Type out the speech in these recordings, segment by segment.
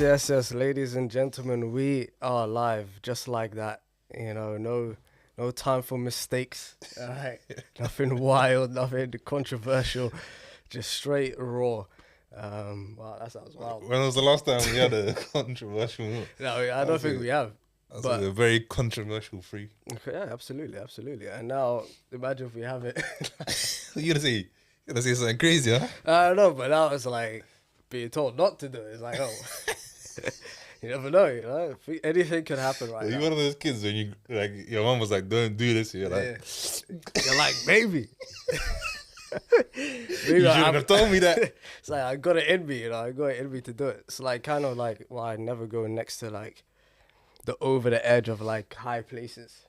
Yes, ladies and gentlemen, we are live just like that. You know, no time for mistakes. All right, nothing wild, nothing controversial, just straight raw. Wow, that sounds wild. When was the last time we had a controversial? No, I don't think we have. That's But a very controversial free. yeah, absolutely. And now imagine if we have it. You gonna say something crazy, huh? I don't know, but now it's like being told not to do it. It's like, oh, you never know. You know, anything could happen right You now. one of those kids when you like your mom was like, "Don't do this." You're like, You're like, maybe. "You shouldn't have told me that." It's like I got it in me, you know. I got it in me to do it. It's like kind of like why I never go next to like the over the edge of like high places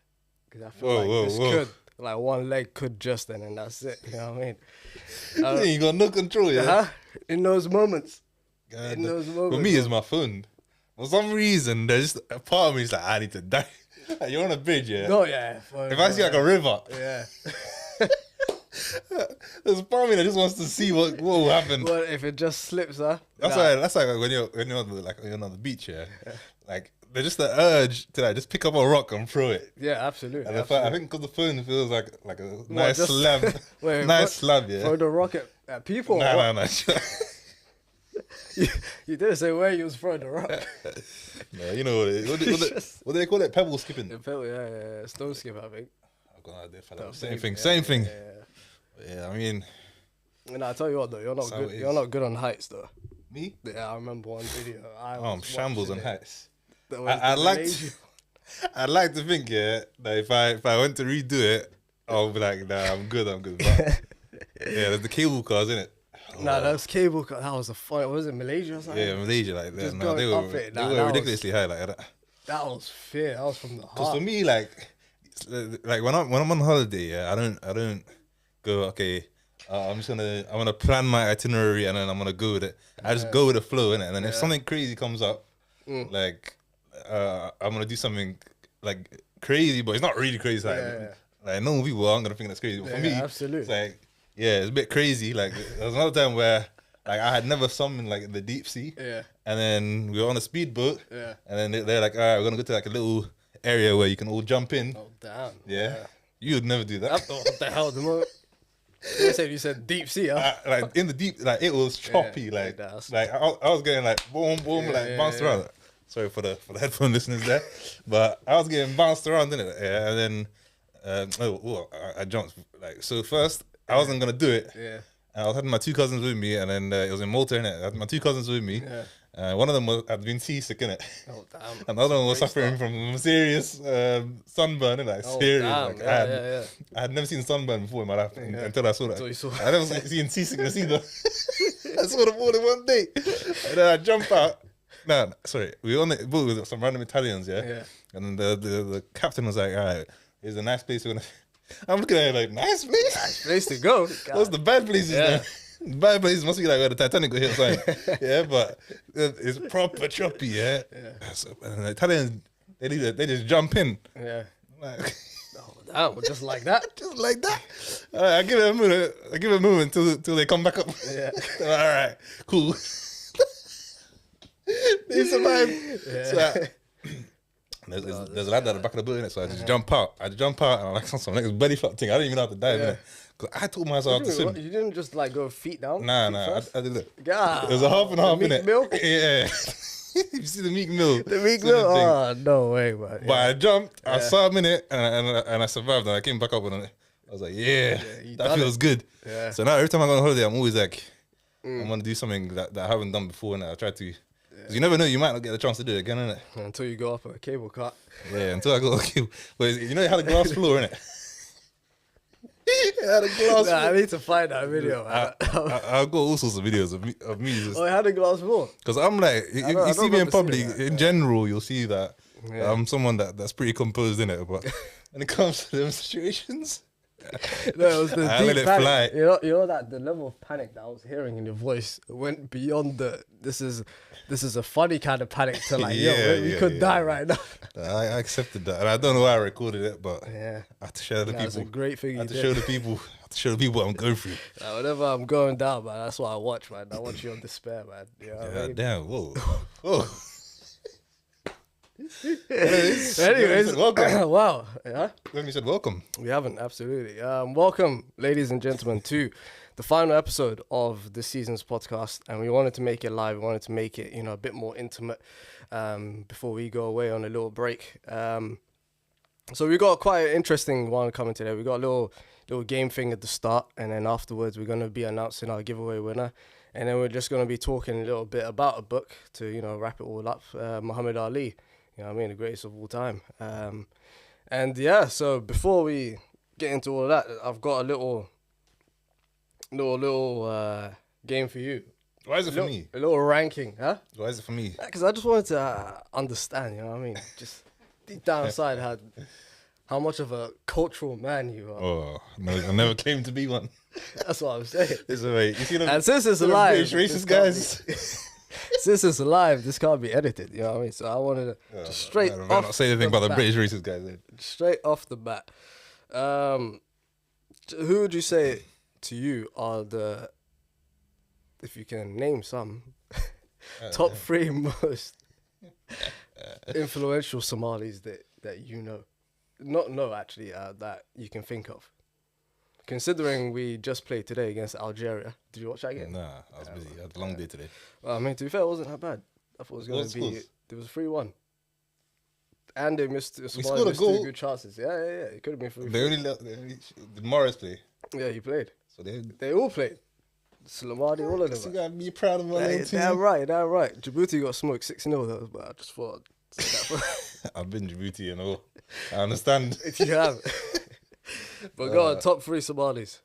because I feel like this could like one leg could just and then that's it. You know what I mean? You got no control, yeah. Huh? In those moments. God, In those moments. For me, it's my phone. For some reason, there's just a part of me is like, I need to die. Like, you're on a bridge, yeah. No, yeah. If I see like a river, yeah. there's a part of me that just wants to see what will happen. Well, if it just slips, huh? That's Nah. why. That's like when you're on the beach, yeah. Like there's just the urge to like just pick up a rock and throw it. Yeah, absolutely. And I think because the phone feels like a nice just- slab, Wait, nice slab, yeah. Throw the rocket at people. or Nah. what? You didn't say where you was throwing the rock. No, you know what do they call it? Pebble skipping. Yeah. Stone skip, I think. I've got no idea. No, Same maybe, thing. yeah, Same yeah, thing. Yeah. Yeah, I mean, And I tell you what though, you're not That's how good. it You're is. not good on heights though. me. Yeah, I remember one video. I'm shambles on heights. I'd I'd like to think, yeah, that if I went to redo it, I'll be like, nah, I'm good. But yeah, there's the cable cars, innit? Nah, that's cable car. That was a fun. Was it Malaysia or something? Yeah, Malaysia, like that. Just No, they going were up it. they Nah, were that was- ridiculously high, like that. That was fear. That was from the Because heart. for me, like when I'm on holiday, yeah, I don't go okay. I'm gonna plan my itinerary and then I'm gonna go with it. I just go with the flow, innit? And then if something crazy comes up, like I'm gonna do something like crazy, but it's not really crazy. Like normal people aren't gonna think that's crazy. But for Yeah, me, absolutely. it's like it's a bit crazy. Like there was another time where like I had never summoned like the deep sea. Yeah. And then we were on a speedboat. Yeah. And then they're like, all right, we're gonna go to like a little area where you can all jump in. Oh damn. Yeah. You would never do I that. thought, what the hell? You said deep sea, huh? Like in the deep, like it was choppy. Like that's- I was getting like boom, bounced around. Sorry for the headphone listeners there, but I was getting bounced around, didn't it? Yeah. And then I jumped. Like so first, I wasn't gonna do it. Yeah. I was having my two cousins with me, and then it was in Malta, innit? I had my two cousins with me. Yeah. One of them had been seasick, innit? Oh damn. And the other one was Great suffering stuff. from serious sunburn, like Oh, serious. damn. Like, Yeah. I had never seen sunburn before in my life until I saw that. Until you saw I never seen seasickness either. I saw them all in one day, and then I jump out. No, sorry, we were on the boat with some random Italians, yeah. Yeah. And then the captain was like, "All right, here's a nice place. We're gonna." I'm looking at it like, nice place. Place to go. What's the bad places? Yeah. Then? Bad places must be like where the Titanic got hit or something. Yeah, but it's proper choppy, yeah. So, and the Italians, they just jump in. Yeah. Like, Oh damn. Just like that. just like that. All right, I give it a minute. I give it a moment till they come back up. Yeah. All right, cool. They survive. Yeah. So, there's a lad at the back of the boat, innit? So I just jump out. And I'm like some next belly flop thing. I didn't even know how to dive, Yeah. innit? Because I taught myself how to swim. You didn't just like go feet down. Nah, feet I first? did it. God. It was a half and half, Meek innit? Mill? Yeah. You see the Meek Mill. The Meek swimming Mill. thing. Oh no way, man. But I jumped, I saw him in it, and I survived, and I came back up and I was like, yeah, you that done feels good. Yeah. So now every time I go on holiday, I'm always like, I'm gonna do something that I haven't done before, and I try to. Cause you never know, you might not get the chance to do it again, innit? Until you go up a cable car. Yeah, until I go, okay. But you know, it had a glass floor, innit? It had a glass Nah, I floor. need to find that video, man. I've got all sorts of videos of me just. Oh, it had a glass floor. Because I'm like, I you don't see me in remember public, seeing that, in general, you'll see that Yeah. I'm someone that's pretty composed in it. But when it comes to them situations, No, it was the I deep let it panic. fly. You know that the level of panic that I was hearing in your voice went beyond the this is a funny kind of panic to like, Yeah, we yeah, could yeah. die right now. I accepted that, and I don't know why I recorded it, but Yeah, I have to share the that's a people. great thing I you have to did. show the people. I have to show the people what I'm going through. Whenever I'm going down, man, that's what I watch, man. I watch you on despair, man. You know what I Yeah, mean? damn. Whoa. Whoa. Anyways, welcome. wow. Yeah, When we said welcome. we haven't, absolutely. Welcome, ladies and gentlemen, to the final episode of this season's podcast. And we wanted to make it live. We wanted to make it, a bit more intimate before we go away on a little break. So we got quite an interesting one coming today. We got a little game thing at the start. And then afterwards, we're going to be announcing our giveaway winner. And then we're just going to be talking a little bit about a book to, wrap it all up. Muhammad Ali. You know what I mean? The greatest of all time. And yeah, so before we get into all of that, I've got a little game for you. Why is it for me? A little ranking, huh? Why is it for me? Because I just wanted to understand, you know what I mean? Just deep down inside how much of a cultural man you are. Oh, no, I never claimed to be one. That's what I'm saying. It's a way. You see them, And since it's them alive, British racist guys. Since it's alive, this can't be edited, you know what I mean? So I wanted to just straight I off not say anything the about the bat. British racist guys. Then. Straight off the bat. Who would you say to you are the, if you can name some, top three most influential Somalis that you know? Not know, actually, that you can think of. Considering we just played today against Algeria. Did you watch that game? Nah, I was busy. I had a long day today. Well, I mean, to be fair, it wasn't that bad. I thought it was going to be... scores? There was 3-1. And they missed... scored Somalia a missed goal. 2 good chances. Yeah. It could have been 3-3. They only did Morris play. Yeah, he played. So they They all played. Salamadi, all of you them. gotta be proud of my Yeah, little team. damn right. Djibouti got smoked 6-0 though, but I just thought I'd say that I've been Djibouti and all. I understand. if you have. But go on, top 3 Somalis.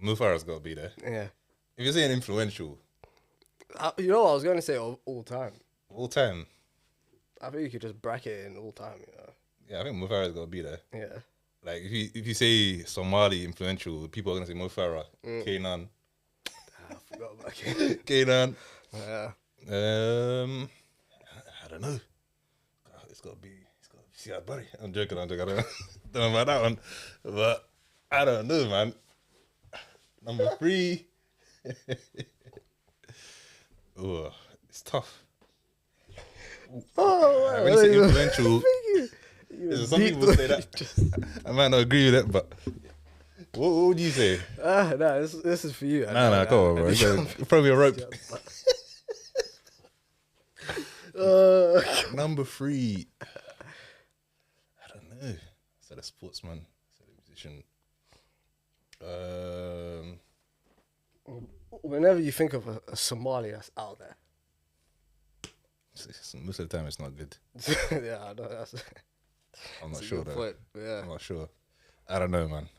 Mufarah's got to be there. Yeah. If you're saying influential, You know what I was going to say all time. all time, I think you could just bracket it in all time, yeah, I think Mufarah's got to be there. Yeah. Like if you say Somali influential, people are gonna say Mufarah, Kainan, I forgot about it. Kainan. Yeah. I don't know. It's got to be Siad Barry. I'm joking. I don't know about that one, but I don't know, man. Number 3. Oh, it's tough. Oh, When you say influential, you some people say that. I might not agree with it, but what would you say? No, this is for you. Nah, come on, bro. Probably a rope. Number 3. I don't know. Is that a sportsman? Is that a musician? Whenever you think of a Somali that's out there. Most of the time, it's not good. Yeah, I know. I'm not That's a sure good though. point. Yeah. I'm not sure. I don't know, man.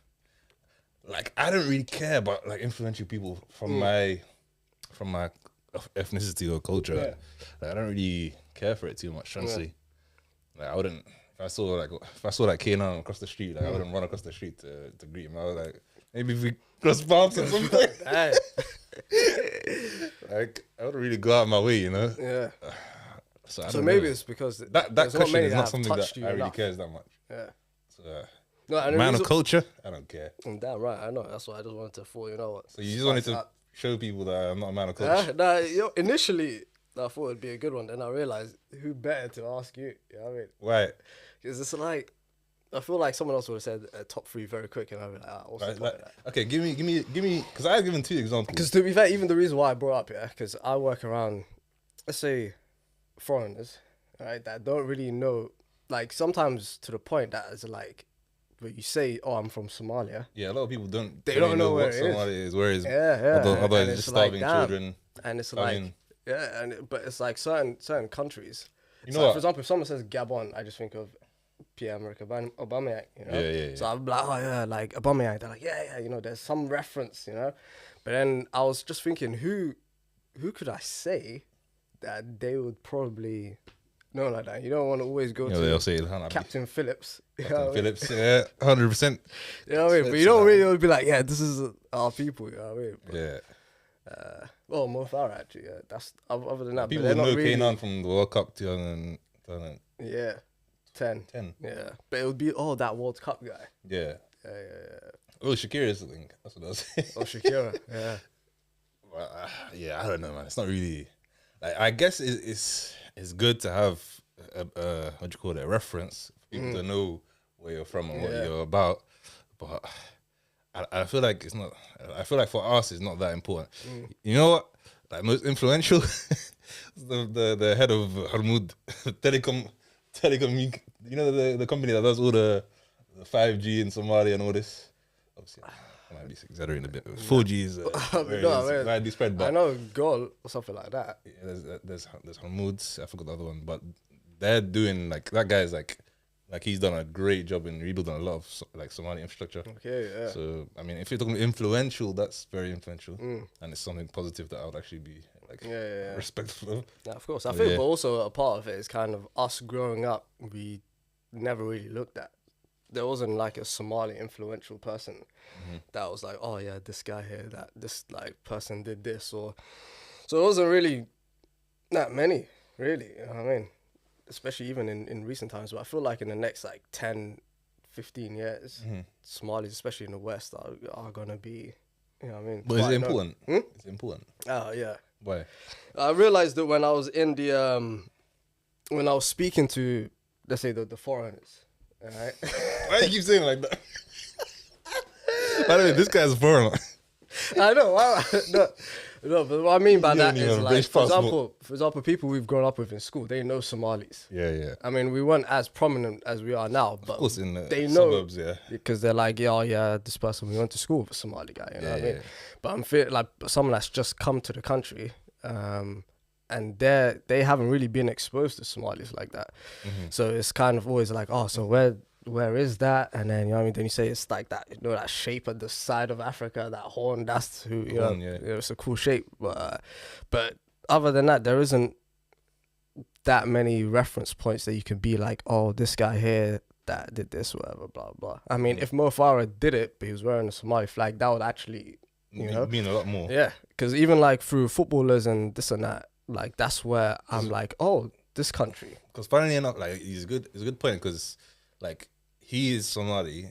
Like, I don't really care about like influential people from my ethnicity or culture. Yeah. Like, I don't really care for it too much. Honestly, like I wouldn't. If I saw like Kainan across the street, like I wouldn't run across the street to greet him. I was like, maybe if we cross paths or something. Hey. Like I wouldn't really go out of my way, you know. Yeah. So, I So don't maybe know. it's because that there's question many is that not have something touched that you I really enough. cares that much. Yeah. So, No, and the man of reason- culture, I don't care. Damn right, I know. That's why I just wanted to throw, you know what. So you just wanted to show people that I'm not a man of culture. Initially, I thought it'd be a good one. Then I realized who better to ask you. You know what I mean? Why? Because it's like, I feel like someone else would have said top 3 very quick, and I'd be like, what's the point of that? Okay, give me, because I've given 2 examples. Because to be fair, even the reason why I brought up, because I work around, let's say, foreigners, right, that don't really know, like sometimes to the point that is like, when you say, oh, I'm from Somalia. Yeah, a lot of people don't. They don't know where what it is. Somalia is. Where is? Yeah. Otherwise, And it's just like, starving damn. children. And it's starving. like, yeah, but it's like certain countries. You So know like, what? for example, if someone says Gabon, I just think of Pierre-Emerick Aubameyang, you know? Yeah. So I'm like, oh yeah, like Aubameyang. They're like, yeah, you know, there's some reference, you know? But then I was just thinking, who could I say that they would probably No, like that. You don't want to always go You know, to they'll say Ilhan Abi. Captain Phillips. You know Captain what I mean? Phillips, yeah, 100%. You know what I mean? But you don't really be like, yeah, this is our people. You know what I mean? But, Yeah. well, Mo Farah actually. Yeah, that's other than that. People but would they're know not really. Kane from the World Cup 2010. Yeah, 10. Yeah, but it would be that World Cup guy. Yeah. Yeah. Oh, Shakira's the thing. That's what I was saying. Oh, Shakira. Yeah. Well, yeah, I don't know, man. It's not really like. I guess it's good to have a what do you call it, a reference for people to know where you're from and what you're about. But I feel like it's not. I feel like for us, it's not that important. You know what? Like most influential, the head of Harmoud Telecom. You know the company that does all the 5G in Somalia and all this. Obviously, I might be exaggerating a bit. 4G is widely spread, but I know Goal or something like that. yeah, there's Hamoud. I forgot the other one, but they're doing like that guy's like he's done a great job in rebuilding a lot of like Somali infrastructure. Okay, yeah. So I mean, if you're talking influential, that's very influential, and it's something positive that I would actually be like respectful of. Yeah, of course. I think, but also a part of it is kind of us growing up. We never really looked at. There wasn't like a Somali influential person that was like, oh yeah, this guy here, that this like person did this, or so it wasn't really that many, really. You know what I mean? Especially even in recent times. But I feel like in the next like 10, 15 years, Somalis, especially in the West, are gonna be, you know what I mean? But is it important? It's important. Oh yeah. Why? I realized that when I was in the when I was speaking to, let's say, the foreigners, all right? Why do you keep saying it like that? By the way, this guy's a foreigner. I know. No, but what I mean by that don't even is have a like, British for example, people we've grown up with in school, they know Somalis. Yeah. I mean, we weren't as prominent as we are now, but Of course, in the they know suburbs, yeah. because they're like, yeah, this person we went to school with a Somali guy. You know what I mean? Yeah. But I'm feeling like someone that's just come to the country, and they haven't really been exposed to Somalis like that. So it's kind of always like, oh, so where is that? And then, you know what I mean? Then you say it's like that, you know, that shape at the side of Africa, that horn, that's who, you know, it's a cool shape. But other than that, there isn't that many reference points that you can be like, oh, this guy here that did this, whatever, blah, blah. I mean, if Mo Farah did it, but he was wearing a Somali flag, that would actually, you know, mean a lot more. yeah. Because even like through footballers and this and that, like that's where I'm like, oh, this country. Because funnily enough, like it's a good point because like he is Somali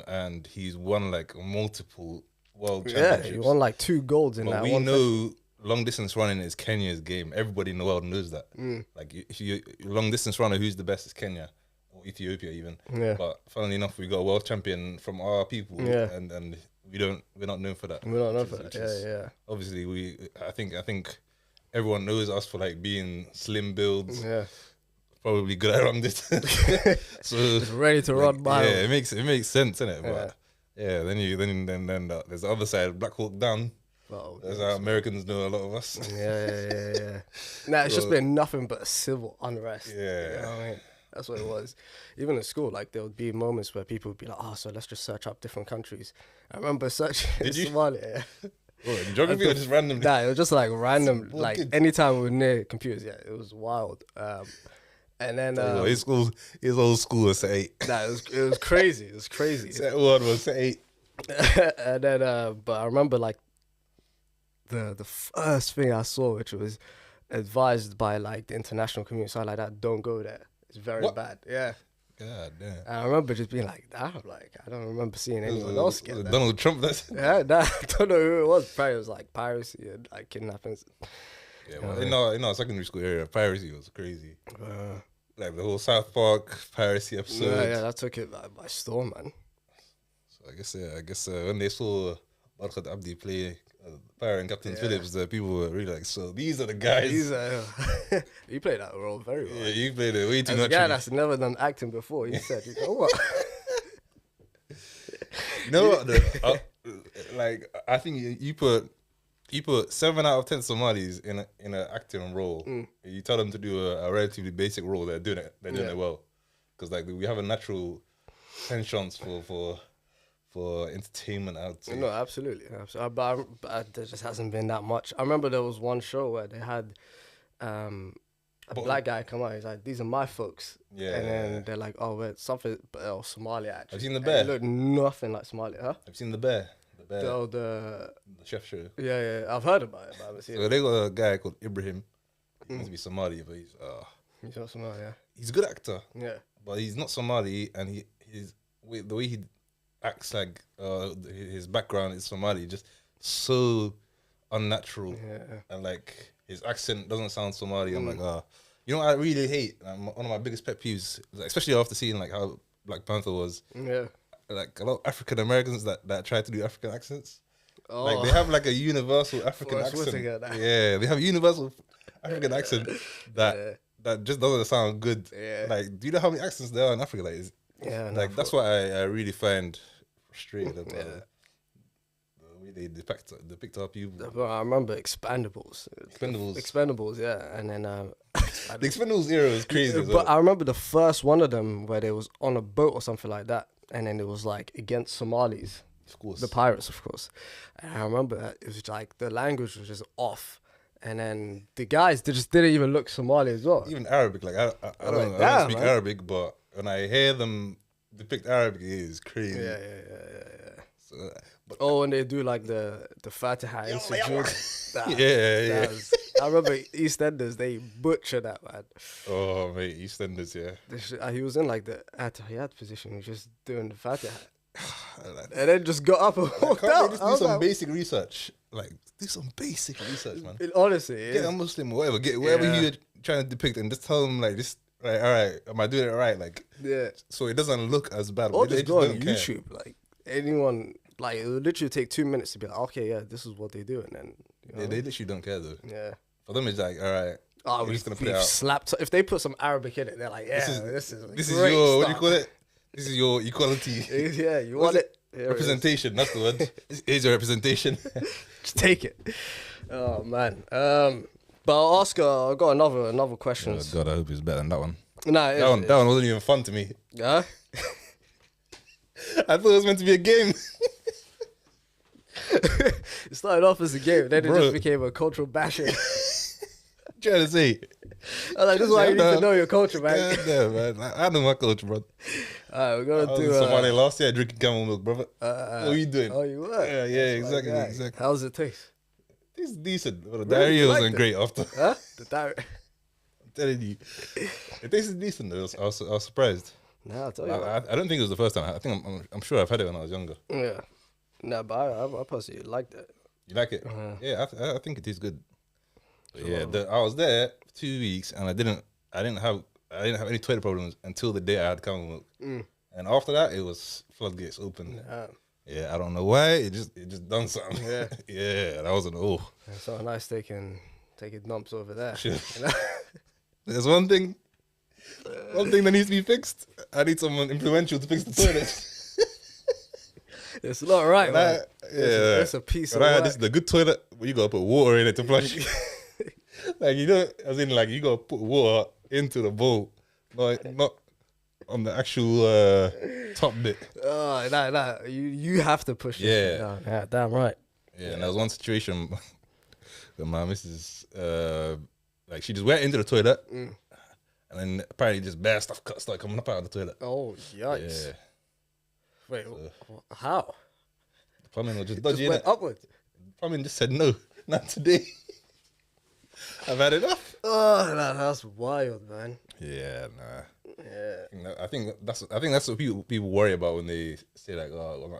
and he's won like multiple world championships. Yeah, he won like 2 golds in but that we one. know long distance running is Kenya's game. Everybody in the world knows that. Like if you long distance runner, who's the best is Kenya or Ethiopia even. Yeah. But funnily enough, we got a world champion from our people. Yeah. And we're not known for that. We don't know for that. Yeah. Obviously, I think everyone knows us for like being slim builds. Yeah. Probably good at long distance. So It's ready to run miles. yeah, it makes sense, innit? But yeah, then there's the other side, Black Hawk Down. Oh, That's how Americans know a lot of us. yeah. Nah, it's just been nothing but civil unrest. Yeah. You know what I mean? That's what it was. Even in school, like there would be moments where people would be like, oh, so let's just search up different countries. I remember searching Somalia. Oh, in geography or just randomly? Nah, it was just like random. Poor Like kids. anytime we were near computers, yeah, it was wild. And then his old school was set 8. nah, it was crazy. It was crazy. Set 1 was set 8. And then but I remember like the first thing I saw, which was advised by like the international community, so like that, don't go there. It's very bad. Yeah. God damn. And I remember just being like, damn, like I don't remember seeing anyone else get that. Donald Trump. That's Yeah, nah, I don't know who it was. Probably it was like piracy and like kidnappings. yeah. Well, in our secondary school area, piracy was crazy. Like the whole South Park piracy episode. Yeah, that took it by storm, man. So I guess when they saw Barkhat Abdi play Pirate and Captain Phillips, the people were really like, so these are the guys. He played that role very well. Yeah, you played it way too As much. a guy that's never done acting before, he said, you know what? You know what? Like I think you put 7 out of 10 Somalis in an acting role. You tell them to do a relatively basic role, they're doing it. They're doing it well, because like we have a natural penchant for entertainment. I would say. No, absolutely. But there just hasn't been that much. I remember there was one show where they had a But- black guy come out. He's like, "These are my folks." Yeah. And then they're like, "Oh, wait, something Somalia actually." Have you seen The And Bear? It looked nothing like Somalia, huh? I've seen The Bear. The The chef show. yeah, I've heard about it, but I haven't seen So it. they got a guy called Ibrahim. He must be Somali, but He's not Somalia. he's a good actor, Yeah. but he's not Somali, and the way he acts like his background is Somali, just so unnatural, Yeah. and like his accent doesn't sound Somali. I'm like, you know what I really hate? One of my biggest pet peeves, like, especially after seeing like how Black Panther was, Yeah. like a lot of African Americans that try to do African accents. Oh. Like they have like a universal African Forrest accent. Whitaker, that. Yeah, they have a universal African accent that Yeah. that just doesn't sound good. Yeah. Like, do you know how many accents there are in Africa? Like, Yeah. like that's what I really find frustrating about Yeah. the way they depict our people. But I remember Expendables. Expendables. Expendables, yeah. And then The Expendables era was crazy. As well. But I remember the first one of them where they was on a boat or something like that, and then it was like against Somalis, Of course. the pirates, of course. And I remember that it was like the language was just off, and then the guys they just didn't even look Somali as well. Even Arabic, like I don't, like, I damn, don't speak man. Arabic, but when I hear them depict Arabic, it is crazy. Yeah. So, but Oh, and they do like the Fatiha and sujood. yeah. I remember EastEnders, they butchered that, man. Oh mate, EastEnders, yeah. He was in like the Atahiyat position, he was just doing the Fatiha. And then just got up and walked Can't out. they just I do was some like, basic research? Like, do some basic research, man. honestly, Get a Muslim, whatever. Get whatever Yeah. you're trying to depict, and just tell them like this. Like, all right, am I doing it right? Like, yeah. so it doesn't look as bad. Or They just go on don't care. YouTube. Like anyone, like it would literally take 2 minutes to be like, okay, yeah, this is what they do, and then you know, They literally don't care though. yeah. For them, it's like, all right, Oh, we're just gonna put it we've out. slapped. If they put some Arabic in it, they're like, yeah, This is this is your great what do you call stuff. it? This is your equality Yeah, you What's want it? Here it is. representation. That's the word. Here's your representation. Just take it. Oh man. But I'll ask. I got another question. God, I hope it's better than that one. Nah, it is, That one wasn't even fun to me. Huh? I thought it was meant to be a game. It started off as a game, then it Bro. just became a cultural bashing. Trying to say. I was like, this is why you need Yeah, to know your culture, man. God damn, man. I know my culture, bro. Alright, we're I gonna was do. in Somalia last year drinking camel milk, brother. What are you doing? Oh, you were? Yeah, That's exactly, my guy. exactly. How does it taste? It's decent, but the Really? diarrhea You liked wasn't it? great after. Huh? The diary. I'm telling you, it tasted decent. Though. I was surprised. Nah, I'll tell you. I don't think it was the first time. I think I'm sure I've had it when I was younger. Yeah. Nah, but I personally liked it. You like it? Yeah, I think it is good. But yeah, I was there for 2 weeks and I didn't have any toilet problems until the day I had camel milk. And after that, it was floodgates open. Yeah, I don't know why. It just done something. Yeah. Yeah, that wasn't. Oh, So nice taking dumps over there. Shit. You know? there's one thing that needs to be fixed. I need someone influential to fix the toilet. It's not right, man. Yeah, It's a piece But of I had work. this is the good toilet. Where you gotta put water in it to flush. Like you know, as in like you gotta put water into the bowl, not on the actual top bit. Oh, nah. You have to push this shit Yeah. down. Yeah, damn right. Yeah, and there was one situation where my missus, like she just went into the toilet, and then apparently just bad stuff started coming up out of the toilet. Oh, yikes. Yeah, Wait, how? the plumbing was just Just dodgy. went Innit? upwards. Plumbing just said no, not today. I've had enough. Oh, that's wild, man. Yeah, nah. Yeah. I think that's what people worry about when they say like, oh,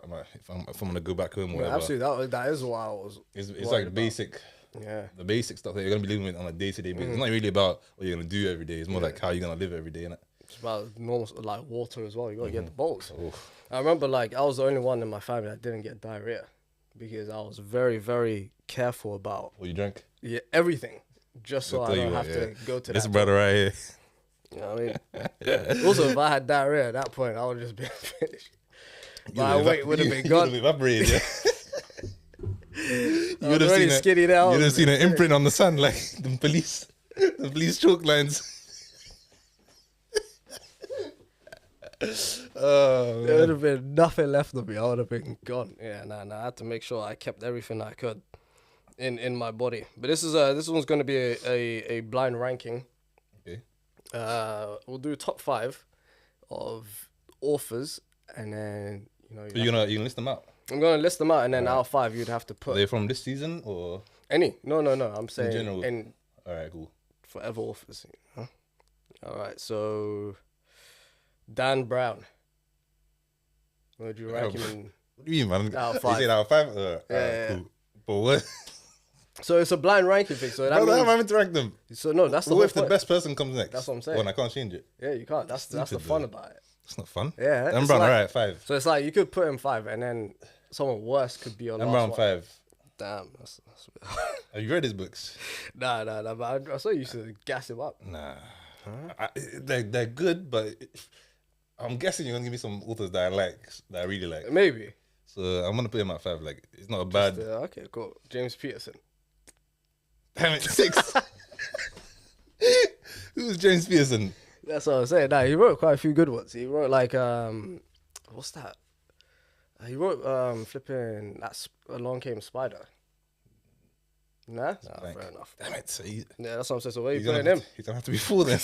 if I'm gonna go back home, or Yeah, whatever. absolutely. That is what I was. It's worried like about. basic. Yeah. The basic stuff that you're gonna be living with on a day-to-day basis. It's not really about what you're gonna do every day. It's more like how you're gonna live every day, innit? It's about normal, like water as well. You gotta get the bowls. Oh, I remember, like, I was the only one in my family that didn't get diarrhea because I was very, very careful about what you drank? everything, just so I'll I tell you don't what, have to go to This that. brother right here. You know what I mean? Also, if I had diarrhea at that point, I would just be finished. My weight would have been You gone. would've evaporated, yeah. I was already skinny now. You'd have seen an imprint on the sand like the police chalk lines. Oh, There would have been nothing left of me. I would have been gone. Yeah, nah. I had to make sure I kept everything I could in my body. But this one's going to be a blind ranking. We'll do top 5 of authors, and then So you gonna list them out? I'm gonna list them out, and then Alright. out of 5 you'd have to Are put they from this season or any. No. I'm saying general? in all right, cool. forever authors. All right, so Dan Brown. What would you rank him in? What do you mean, man? Out of You 5. said out of 5? Yeah. Cool. But what? So it's a blind ranking thing. So that How am I means. meant to rank them? So no, that's the What whole if the point. best person comes next? That's what I'm saying. Well, I can't change it. Yeah, you can't. That's the Stupid, fun though. about it. It's not fun. Yeah. Dan it's Brown, like- all right, 5. So it's like you could put him 5, and then someone worse could be your Dan last Brown, one. 5. Damn, that's a bit. Have you read his books? Nah. But I saw you used to gas him up. Nah. They're good, but I'm guessing you're gonna give me some authors that I like, that I really like. Maybe. So I'm gonna put him at 5. Like, it's not a bad. Okay, cool. James Peterson. Damn it, 6. Who's James Pearson? That's what I'm saying. Nah, he wrote quite a few good ones. He wrote like what's that? He wrote flipping Along Came Spider. Nah, Blank. fair enough. Damn it. So Yeah, that's what I'm saying. So where you he's gonna putting him? he's gonna have to be 4 then.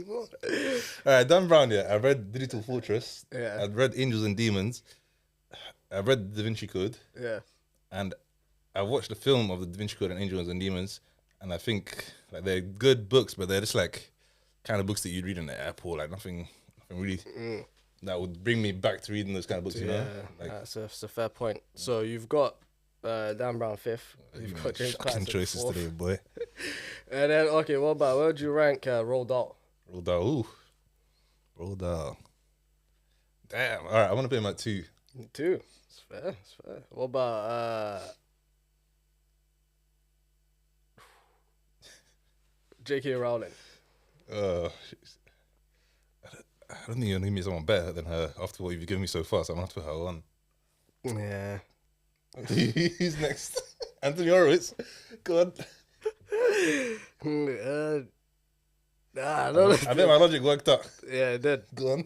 All right, Dan Brown. Yeah, I read Digital Fortress. Yeah. I've read Angels and Demons. I've read Da Vinci Code, Yeah. and I watched the film of the Da Vinci Code and Angels and Demons, and I think like they're good books, but they're just like kind of books that you'd read in the airport, like nothing really that would bring me back to reading those kind of books. You know, like That's a fair point. So you've got Dan Brown 5th. You've got James shocking Patterson choices 4th. today, boy. And then okay, what about where would you rank Roald Dahl? Roald Dahl, ooh, Roald Dahl. Damn. All right, I want to put him at 2. 2. It's fair. It's fair. What about J.K. Rowling? I don't think you're gonna give me someone better than her after what you've given me so far. So I'm gonna have to put her on. Yeah. Who's next? Anthony Horowitz. God. I don't know. I think my logic worked out. Yeah, it did. Go on.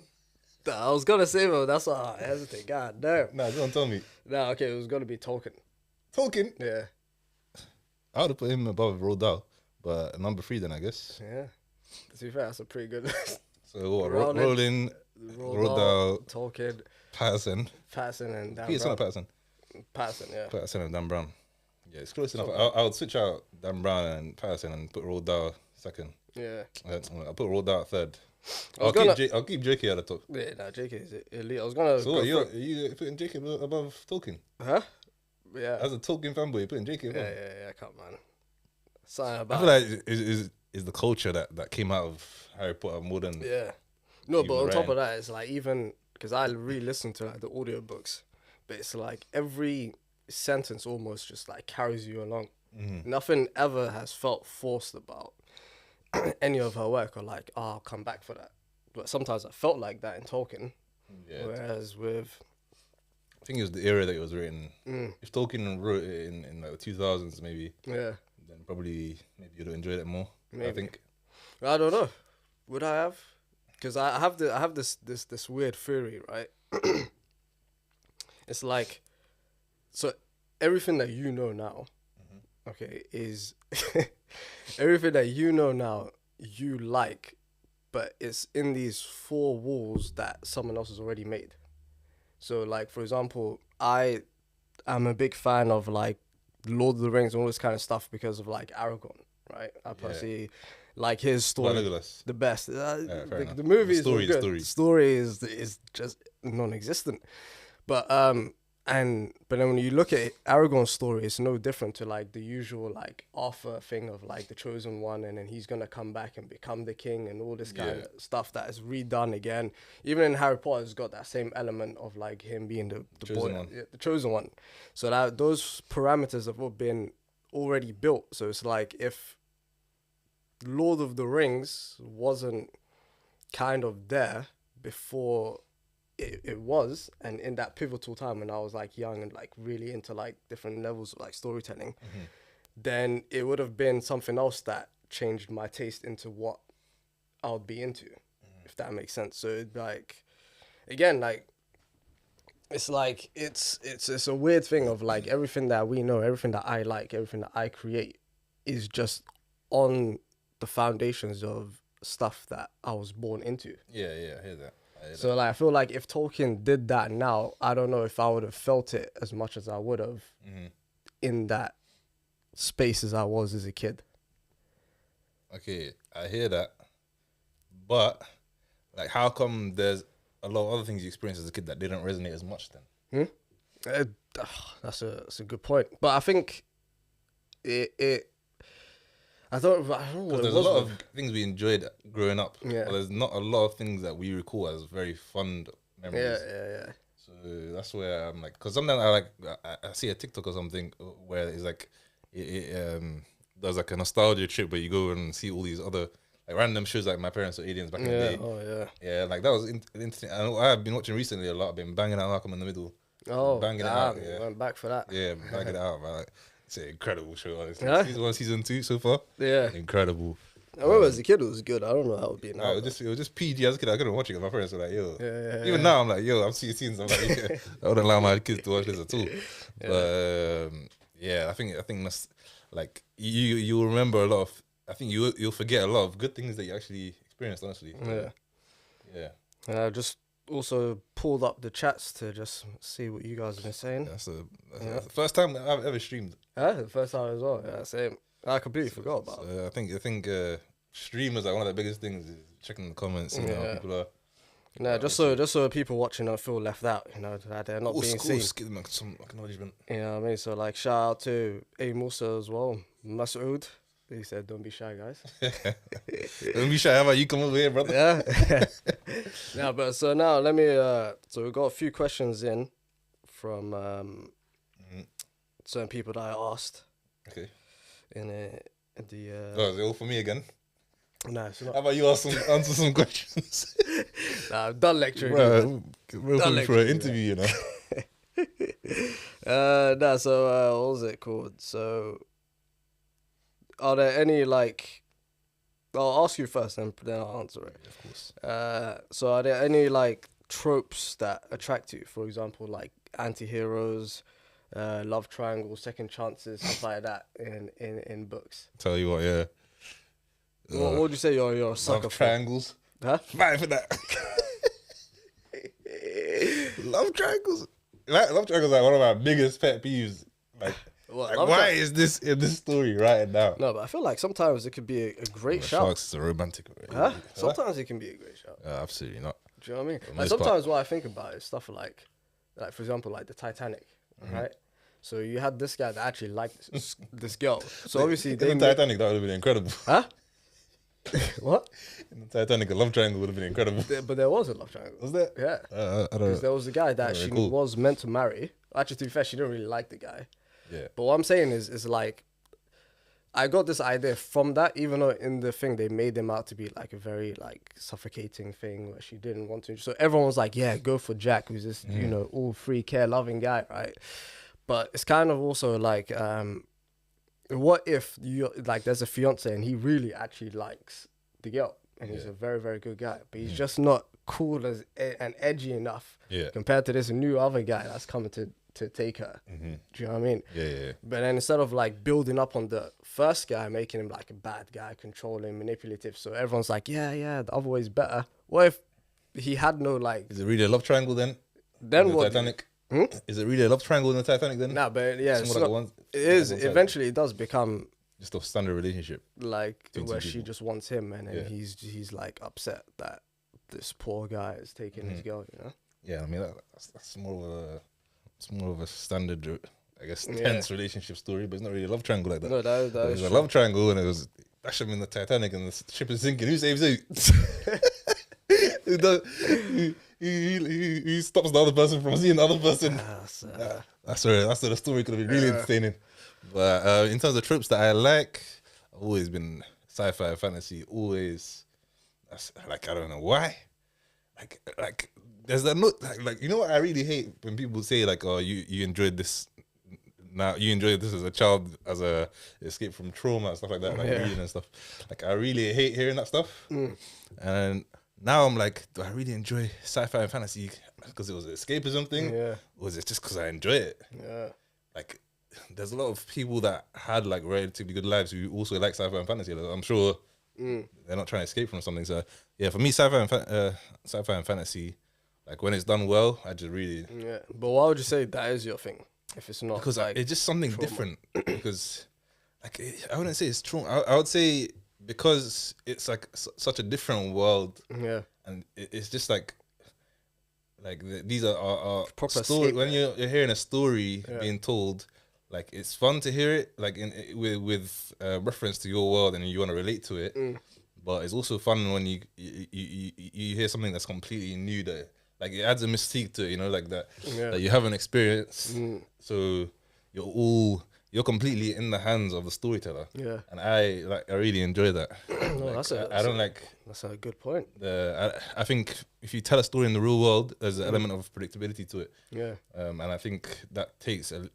I was gonna say, but that's why I hesitate. God damn. Nah, go on, tell me. Nah, okay, it was gonna be Tolkien. Tolkien. Yeah. I would have put him above Roald Dahl, but number 3 then, I guess. Yeah. To be fair, that's a pretty good list. So what? Rowling, Roald Dahl, Tolkien, Patterson. Patterson, and Dan Peterson or Brown. Patterson? Patterson, yeah. Patterson and Dan Brown. Yeah, it's close enough. I would switch out Dan Brown and Patterson and put Roald Dahl 2nd. Yeah. I'll put Roald Dahl 3rd. I I'll keep JK at the top. Yeah, nah, JK is elite. I was gonna. So go what, for- you putting JK above Tolkien? Huh? Yeah. As a Tolkien fanboy, you're putting JK above? Yeah, come on. Something I about feel like is the culture that came out of Harry Potter more than yeah. No, You but were on top right. of that, it's like even because I re-listen to like the audiobooks, but it's like every sentence almost just like carries you along. Nothing ever has felt forced about any of her work or like, oh, I'll come back for that. But sometimes I felt like that in Tolkien, yeah. whereas with I think it was the era that it was written. If Tolkien wrote it in like the 2000s, maybe, yeah, then probably maybe you'd have enjoyed it more. I Maybe. think. I don't know. Would I have? Because I have this weird theory, right? It's like, so everything that you know now, okay, is everything that you know now you like, but it's in these 4 walls that someone else has already made. So like for example, I'm a big fan of like Lord of the Rings and all this kind of stuff because of like Aragorn, right? I personally like his story Legolas. the best. fair enough. The movie The is all story, good. story. The story is just non-existent. But then when you look at Aragorn's story, it's no different to like the usual like Arthur thing of like the chosen one, and then he's gonna come back and become the king and all this kind of stuff that is redone again. Even in Harry Potter, it's got that same element of like him being the Chosen boy, one. yeah, the chosen one. So that those parameters have all been already built. So it's like if Lord of the Rings wasn't kind of there before it was, and in that pivotal time when I was like young and like really into like different levels of like storytelling, then it would have been something else that changed my taste into what I would be into, if that makes sense. So it'd like, again, like it's like it's a weird thing of like everything that we know, everything that I like, everything that I create is just on the foundations of stuff that I was born into. Yeah, I hear that. So like I feel like if Tolkien did that now, I don't know if I would have felt it as much as I would have in that space as I was as a kid. Okay, I hear that. But like, how come there's a lot of other things you experienced as a kid that didn't resonate as much then? That's a good point. But I think it I don't know what Because it there's was. a lot of things we enjoyed growing up. Yeah. But there's not a lot of things that we recall as very fond memories. Yeah. So that's where I'm like, because sometimes I see a TikTok or something where it's like, there's like a nostalgia trip where you go and see all these other like random shows like My Parents Are Aliens back in the day. Oh yeah. Yeah, like that was interesting. I've been watching recently a lot. I've been banging out Malcolm in the Middle. Oh, Banging it damn, out, yeah. went back for that. Yeah, banging it out, man. Like, it's an incredible show, honestly. Yeah? Season 1, Season 2 so far. Yeah. Incredible. I remember as a kid it was good. I don't know how it would be now. It was just PG. As a kid, I couldn't watch it because my parents were like, yo. Yeah. Even now, I'm like, yo, I'm seeing scenes. I'm like, yeah, I wouldn't allow my kids to watch this at all. But yeah, I think that's like you'll remember a lot of. I think you'll forget a lot of good things that you actually experienced. Honestly. Yeah. And I just also pulled up the chats to just see what you guys have been saying. That's the first time that I've ever streamed. The first time as well. Yeah, same. I completely forgot about it. I think streamers are one of the biggest things. Is checking the comments, seeing how people are. No, just so people watching don't feel left out, you know, that they're not being seen. Give them some acknowledgement. You know what I mean? So like shout out to A Musa as well. Masood. He said, don't be shy, guys. Don't be shy. How about you come over here, brother? Yeah. Yeah, but so now let me, so we've got a few questions in from certain people that I asked. Okay. In the... Oh, is it all for me again? No, it's not. How about you answer some questions? Nah, I'm done lecturing. Bro, we're looking for an interview, you know. So what was it called? So, are there any like? I'll ask you first, and then I'll answer it. Of course. So are there any like tropes that attract you? For example, like anti-heroes, love triangles, second chances, stuff like that in books. Tell you what, yeah. What would you say you're a sucker Love for? triangles. Huh? Fight for that. Love triangles. Love triangles are one of my biggest pet peeves. Like why is this in this story right now? No, but I feel like sometimes it could be a great shout. Sharks is a romantic. Huh? Sometimes it can be a great shout. Absolutely not. Do you know what I mean? Like sometimes what I think about is stuff like for example, like the Titanic, right? So you had this guy that actually liked this girl. So obviously in the Titanic, that would have been incredible. Huh? What? In the Titanic, a love triangle would have been incredible. But there was a love triangle. Was there? Yeah. I don't know. Because there was a guy that she cool. was meant to marry. Actually, to be fair, she didn't really like the guy. Yeah. But what I'm saying is like, I got this idea from that, even though in the thing they made him out to be like a very like suffocating thing where she didn't want to. So everyone was like, yeah, go for Jack, who's this, you know, all free care loving guy, right? But it's kind of also like, what if you like there's a fiance and he really actually likes the girl and he's a very, very good guy, but he's just not cool and edgy enough compared to this new other guy that's coming to take her. Do you know what I mean? Yeah. But then instead of like building up on the first guy, making him like a bad guy, controlling, manipulative, so everyone's like, yeah, the other way's better. What if he had no like... Is it really a love triangle then? Then what? Titanic? Is it really a love triangle in the Titanic then? Nah, but yeah, it's Like not, it is. Eventually, it does become just a standard relationship, like where people. she just wants him, and then he's like upset that this poor guy is taking his girl. You know? Yeah, I mean that's more of a standard, I guess, tense relationship story, but it's not really a love triangle like that. No, that There's is a true. love triangle, and it was dash him in the Titanic, and the ship is sinking. Who saves who? He stops the other person from seeing the other person. That's where the story could have been really entertaining. But in terms of tropes that I like, I've always been sci-fi, fantasy. Always, that's, like I don't know why. Like there's that note like you know what I really hate when people say like, oh, you enjoyed this. Now you enjoyed this as a child, as a escape from trauma and stuff like that, like reading and stuff. Like I really hate hearing that stuff. And now I'm like, do I really enjoy sci-fi and fantasy because it was an escapism thing? Yeah. Or was it just because I enjoy it? Yeah. Like, there's a lot of people that had like relatively good lives who also like sci-fi and fantasy. Like, I'm sure They're not trying to escape from something. So yeah, for me, sci-fi and fantasy, like when it's done well, I just really Yeah, but why would you say that is your thing? If it's not because like it's just something trauma. different. Because like I wouldn't say it's true. I would say because it's like such a different world, yeah, and it's just like these are proper story. escape, When yeah. you're hearing a story Yeah. being told, like it's fun to hear it, like with reference to your world, and you want to relate to it. But it's also fun when you hear something that's completely new, that like it adds a mystique to it, you know, like that Yeah. that you haven't experienced. So you're completely in the hands of the storyteller. Yeah. And I really enjoy that. No, Like, that's I don't like that's a good point. I think if you tell a story in the real world, there's an element of predictability to it. Yeah. And I think that takes a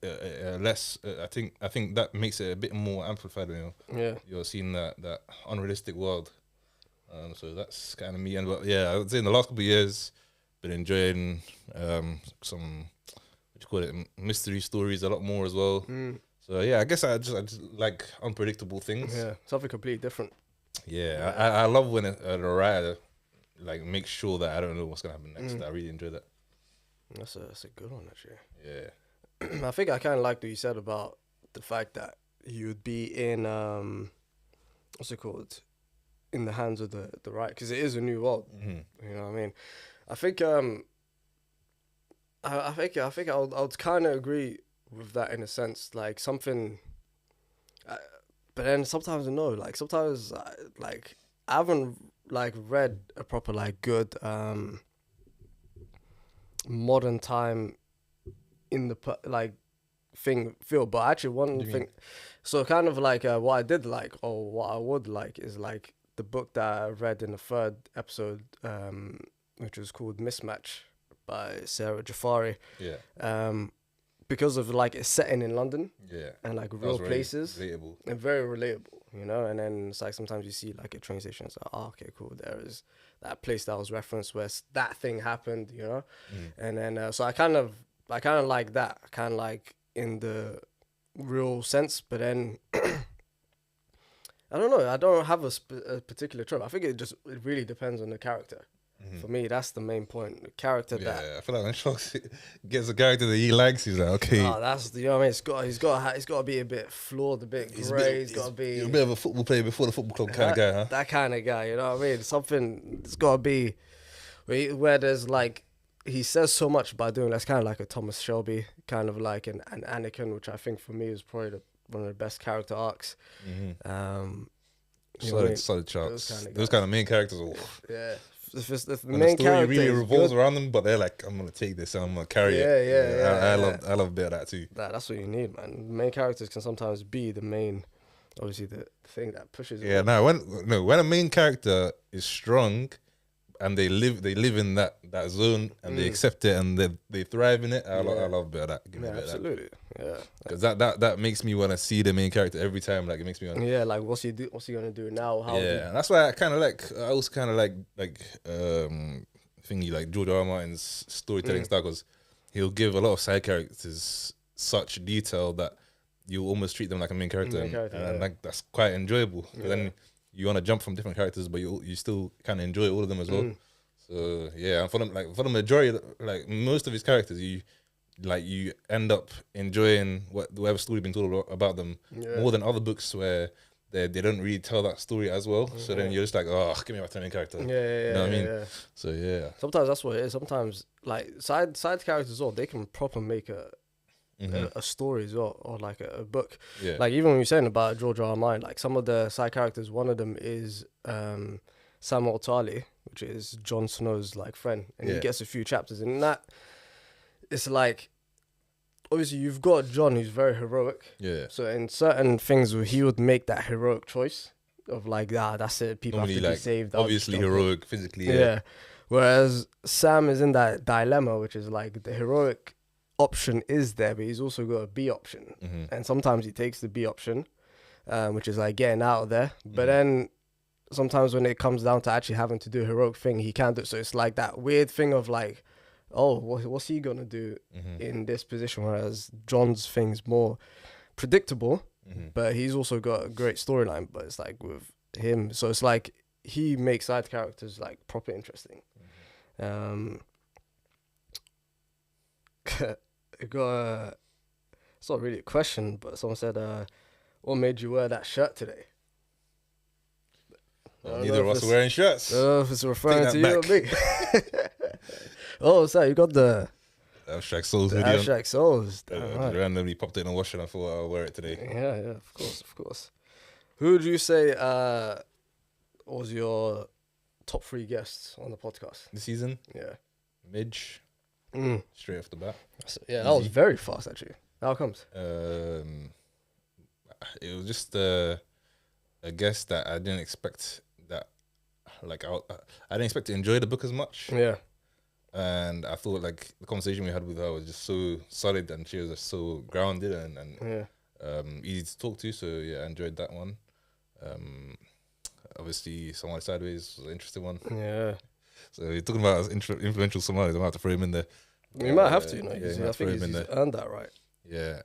less. I think that makes it a bit more amplified when Yeah. you're seeing that unrealistic world. So that's kind of me. And but yeah, I would say in the last couple of years, been enjoying some what you call it, mystery stories a lot more as well. So yeah, I guess I just like unpredictable things. Yeah. Something completely different. Yeah, I love when a writer like makes sure that I don't know what's gonna happen next. I really enjoy that. That's a good one actually. Yeah. I think I kind of liked what you said about the fact that you'd be in what's it called, in the hands of the right, because it is a new world. You know what I mean? I think I think I would kind of agree with that in a sense, like something. But then sometimes no, like sometimes like I haven't like read a proper like good modern time in the like feel, but actually one thing, so kind of like what I did like, or what I would like, is like the book that I read in the third episode, which was called Mismatch by Sarah Jafari. Yeah. Because of like it's setting in London. Yeah. And like That real was very places. relatable. And very relatable, you know. And then it's like sometimes you see like a train station, it's like, oh, okay, cool, there is that place that was referenced where that thing happened, you know. And then so I kind of like that, kind of like in the real sense. But then I don't know, I don't have a particular trope. I think it really depends on the character. For me, that's the main point. The character that. Yeah, I feel like when Shox gets a character that he likes, he's like, okay. Oh, that's you know what I mean. He's got to be a bit flawed, a bit grey. He's got to be a bit of a football player before the football club kind of guy, huh? That kind of guy, you know what I mean? Something. It's got to be where there's like he says so much by doing. That's kind of like a Thomas Shelby, kind of like an Anakin, which I think for me is probably one of the best character arcs. Solid charts. Those kind of main characters. Yeah. If the when main the story character really is revolves good, around them, but they're like, I'm gonna take this and I'm gonna carry it. I love a bit of that too. that's what you need, man. The main characters can sometimes be the main, obviously the thing that pushes it. Yeah, when a main character is strong and they live in that zone and they accept it and they thrive in it, I love a bit of that. Give me a bit absolutely. of that. Yeah. Because that makes me want to see the main character every time. Like it makes me want. Yeah, like what's he gonna do now? How? Yeah, and that's why I kind of like. I also kind of like thingy like George R. R. Martin's storytelling style, because he'll give a lot of side characters such detail that you almost treat them like a main character, and like that's quite enjoyable. Then you want to jump from different characters, but you still kind of enjoy all of them as well. So yeah, and for the majority, like most of his characters, you end up enjoying whatever story been told about them more than other books where they don't really tell that story as well. So then you're just like, oh, give me my main character. Yeah, you know what I mean? Yeah. So yeah, sometimes that's what it is. Sometimes like side characters as well, they can proper make a story as well, or like a book. Yeah. Like even when you're saying about George R. R. Martin, like some of the side characters, one of them is Samuel Tarly, which is Jon Snow's like friend, and he gets a few chapters in that. It's like, obviously you've got Jon, who's very heroic. Yeah. So in certain things, he would make that heroic choice of like, that's it. People Normally, have to like, be saved. obviously heroic physically. Yeah. Whereas Sam is in that dilemma, which is like the heroic option is there, but he's also got a B option. And sometimes he takes the B option, which is like getting out of there. But then sometimes when it comes down to actually having to do a heroic thing, he can't do it. So it's like that weird thing of like, oh, what's he gonna do in this position? Whereas Jon's thing's more predictable, but he's also got a great storyline. But it's like with him. So it's like he makes side characters like proper interesting. It got it's not really a question, but someone said, "What made you wear that shirt today?" Neither of us are wearing shirts. I don't know if it's referring to you that or me. Oh, so you got the Abstract Souls the hoodie on. Abstract Souls. I Damn right. randomly popped it in the wash and I thought I'll wear it today. Yeah, of course. Who would you say was your top 3 guests on the podcast? This season, Yeah. Midge, straight off the bat. So, yeah, that was very fast actually. How comes? It was just a guest that I didn't expect that, like I didn't expect to enjoy the book as much. Yeah. And I thought like the conversation we had with her was just so solid and she was just so grounded and easy to talk to. So yeah, I enjoyed that one. Obviously, Somali Sideways was an interesting one. Yeah. So you're talking about influential Somalis. I'm about to throw him in there. You might have to, you know. Yeah, I think he's earned that right. Yeah.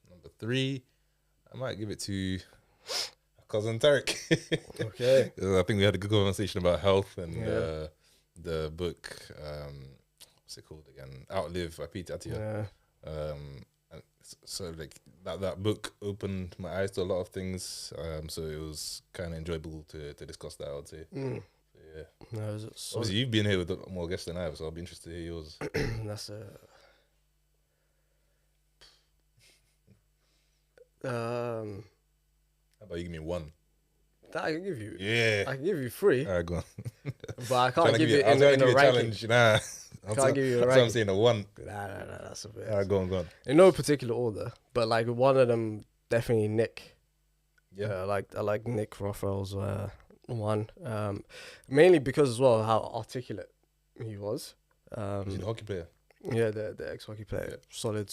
Number 3, I might give it to cousin Tarek. Okay. I think we had a good conversation about health and the book. What's it called again? Outlive by Peter Attia. Yeah. And so like that book opened my eyes to a lot of things. So it was kind of enjoyable to discuss that, I would say. So, yeah. No, Obviously, you've been here with a lot more guests than I have, so I'll be interested to hear yours. that's How about you give me 1? I can give you. Yeah. I can give you 3, All right, go on. but I can't give you I was in trying to a give you a ranking. challenge. Nah. Can't give you a That's what I'm ranking. saying, a 1. Nah, that's a bit. All right, go on. In no particular order, but like one of them, definitely Nick. Yeah. I like Nick Roffel's one, mainly because as well how articulate he was. He's a hockey player. Yeah, the ex-hockey player, solid.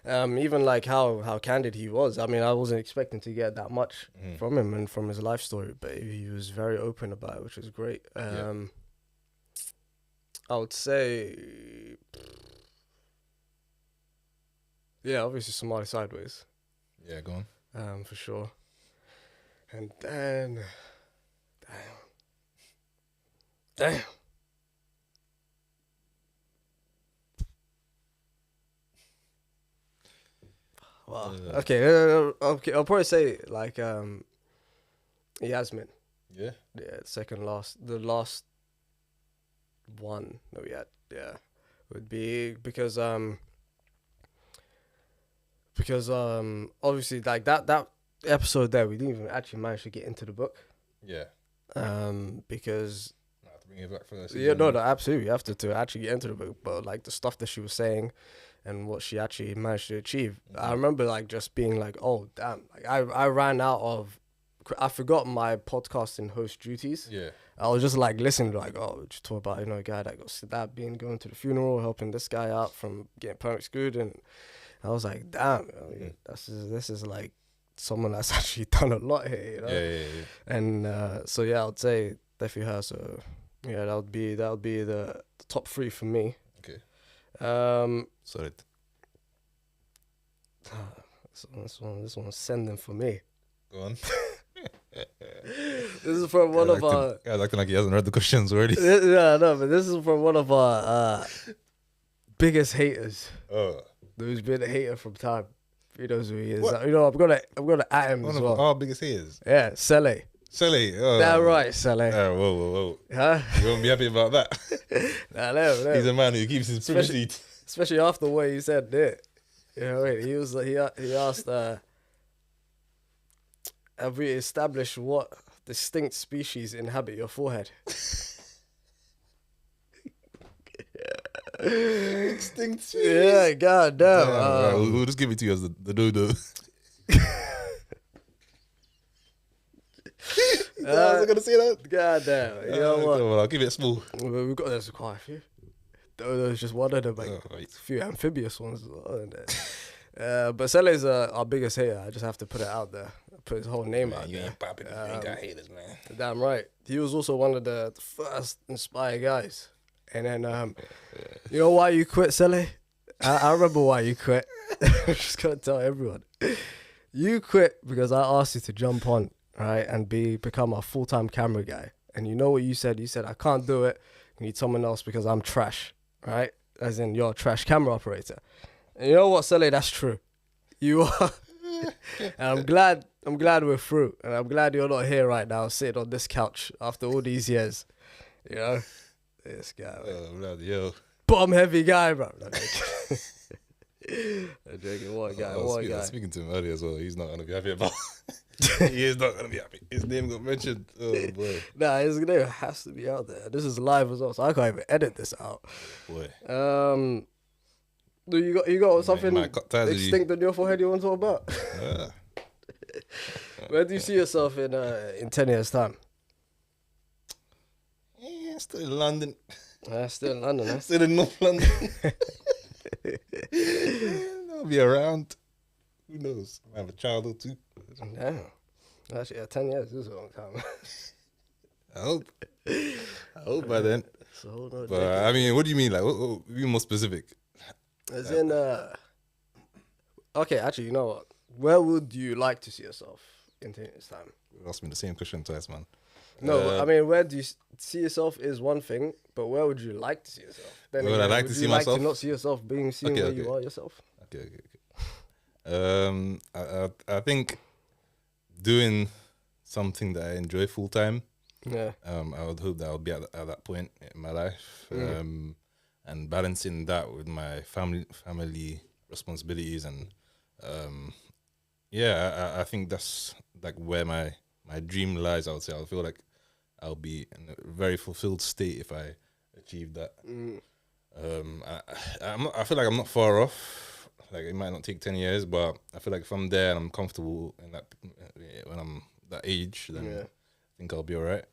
Even like how candid he was. I mean, I wasn't expecting to get that much from him and from his life story, but he was very open about it, which was great. I would say, yeah, obviously Somali Sideways. Yeah, go on. For sure. And then, damn. Wow. Okay. I'll probably say like Yasmin. Yeah. Yeah, the last one that we had. Yeah, would be because obviously like that episode there we didn't even actually manage to get into the book. Yeah. Because I have to bring it back for this. yeah, no, absolutely, you have to actually get into the book, but like the stuff that she was saying and what she actually managed to achieve. I remember like just being like, oh damn, like I ran out of, I forgot my podcasting host duties. Yeah. I was just like listening, like, oh, just talk about, a guy that got stabbed, going to the funeral, helping this guy out from getting permanently screwed, and I was like, damn, this is like someone that's actually done a lot here, you know. Yeah. And so yeah, I would say definitely her. So yeah, that would be the top 3 for me. Okay. Sorry. This one's sending for me. Go on. This is from one of our. Guy's acting like he hasn't read the questions already. Yeah, no, but this is from one of our biggest haters. Oh. Who's been a hater from time. He knows who he is. What? You know, I'm gonna at him One as of well. our biggest haters. Yeah, Sele. Sally. Oh. That right, Sele. Whoa. Huh? You won't be happy about that. No. He's a man who keeps his privacy. Especially after what he said there. You know, he was like, he asked, have we established what distinct species inhabit your forehead? Extinct species. Yeah, god damn. Right, we'll just give it to you as the dodo. I was gonna say that. God damn. You know what? Well, I'll keep it small. We've got there's quite a few. There's just one of them, like Right. a few amphibious ones as well. But Sele's our biggest hater. I just have to put it out there. Put his whole name out You there. ain't popping. You ain't got haters, man. Damn right. He was also one of the first inspired guys. And then, you know why you quit, Sele? I remember why you quit. I'm just gonna tell everyone. You quit because I asked you to jump on right, and become a full-time camera guy, and you know what you said? You said, I can't do it. You need someone else because I'm trash, right? As in, you're a trash camera operator. And you know what, Sully? That's true. You are. And I'm glad we're through. And I'm glad you're not here right now, sitting on this couch after all these years. You know? This guy. Oh, bloody yo. Bottom heavy guy, bro. I'm joking. What guy? What guy? Speaking to him earlier as well, he's not gonna be happy about. He is not gonna be happy. His name got mentioned. Oh boy. Nah, his name has to be out there. This is live as well, so I can't even edit this out. Boy. Do you got something Man, cut ties with you. extinct on your forehead you want to talk about? Yeah. Where do you see yourself in 10 years' time? Yeah, still in London. Still in London, huh? Still in North London. I'll be around. Who knows? I have a child or two. Damn. Actually, 10 years is a long time. I hope by then. So, no, But I mean, what do you mean? Like, what, be more specific. as in, okay, actually, you know what? Where would you like to see yourself in 10 years' time? You asked me the same question twice, man. No, but I mean, where do you see yourself is one thing, but where would you like to see yourself? Then Where would I like to would see you like myself? to not see yourself seen Okay, where okay. you are yourself? Okay. I think doing something that I enjoy full time. Yeah. I would hope that I'll be at that point in my life, and balancing that with my family responsibilities, and I think that's like where my dream lies. I would say I feel like I'll be in a very fulfilled state if I achieve that. I feel like I'm not far off. Like it might not take 10 years, but I feel like if I'm there and I'm comfortable in that when I'm that age, then I think I'll be all right.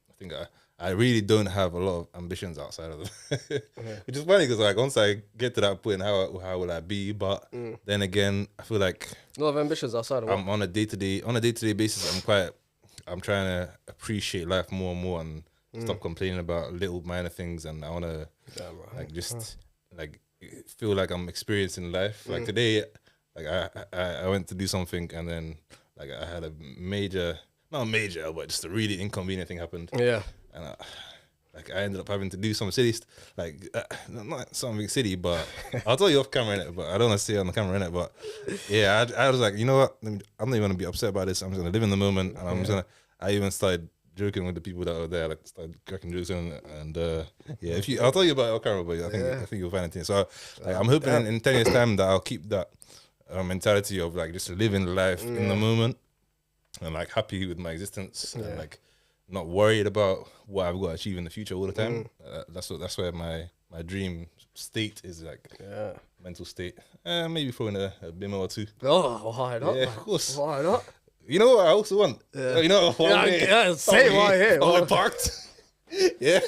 I think I really don't have a lot of ambitions outside of them, which is funny because like once I get to that point, how will I be? But then again, I feel like A lot of ambitions outside of I'm on a day to day basis. I'm trying to appreciate life more and more and stop complaining about little minor things. And I want to like just like feel like I'm experiencing life. Like today, like I went to do something and then like I had a not major, but just a really inconvenient thing happened. Yeah. And I ended up having to do some silly, not something silly, but I'll tell you off camera innit, but I don't want to say it on the camera innit, but yeah, I was like, you know what, I'm not even going to be upset about this, I'm just going to live in the moment, and I even started joking with the people that were there, like started cracking jokes and I'll tell you about it on camera, but I think you'll find it. So like, I'm hoping in 10 years time that I'll keep that mentality of like just living life in the moment, and like happy with my existence, and like not worried about what I've got to achieve in the future all the time. That's where my dream state is, like mental state. Maybe throw in a bimmer or two. Oh, why not? Yeah, of course. Why not? You know what I also want? You know what? Say it right here. Oh, parked. Yeah.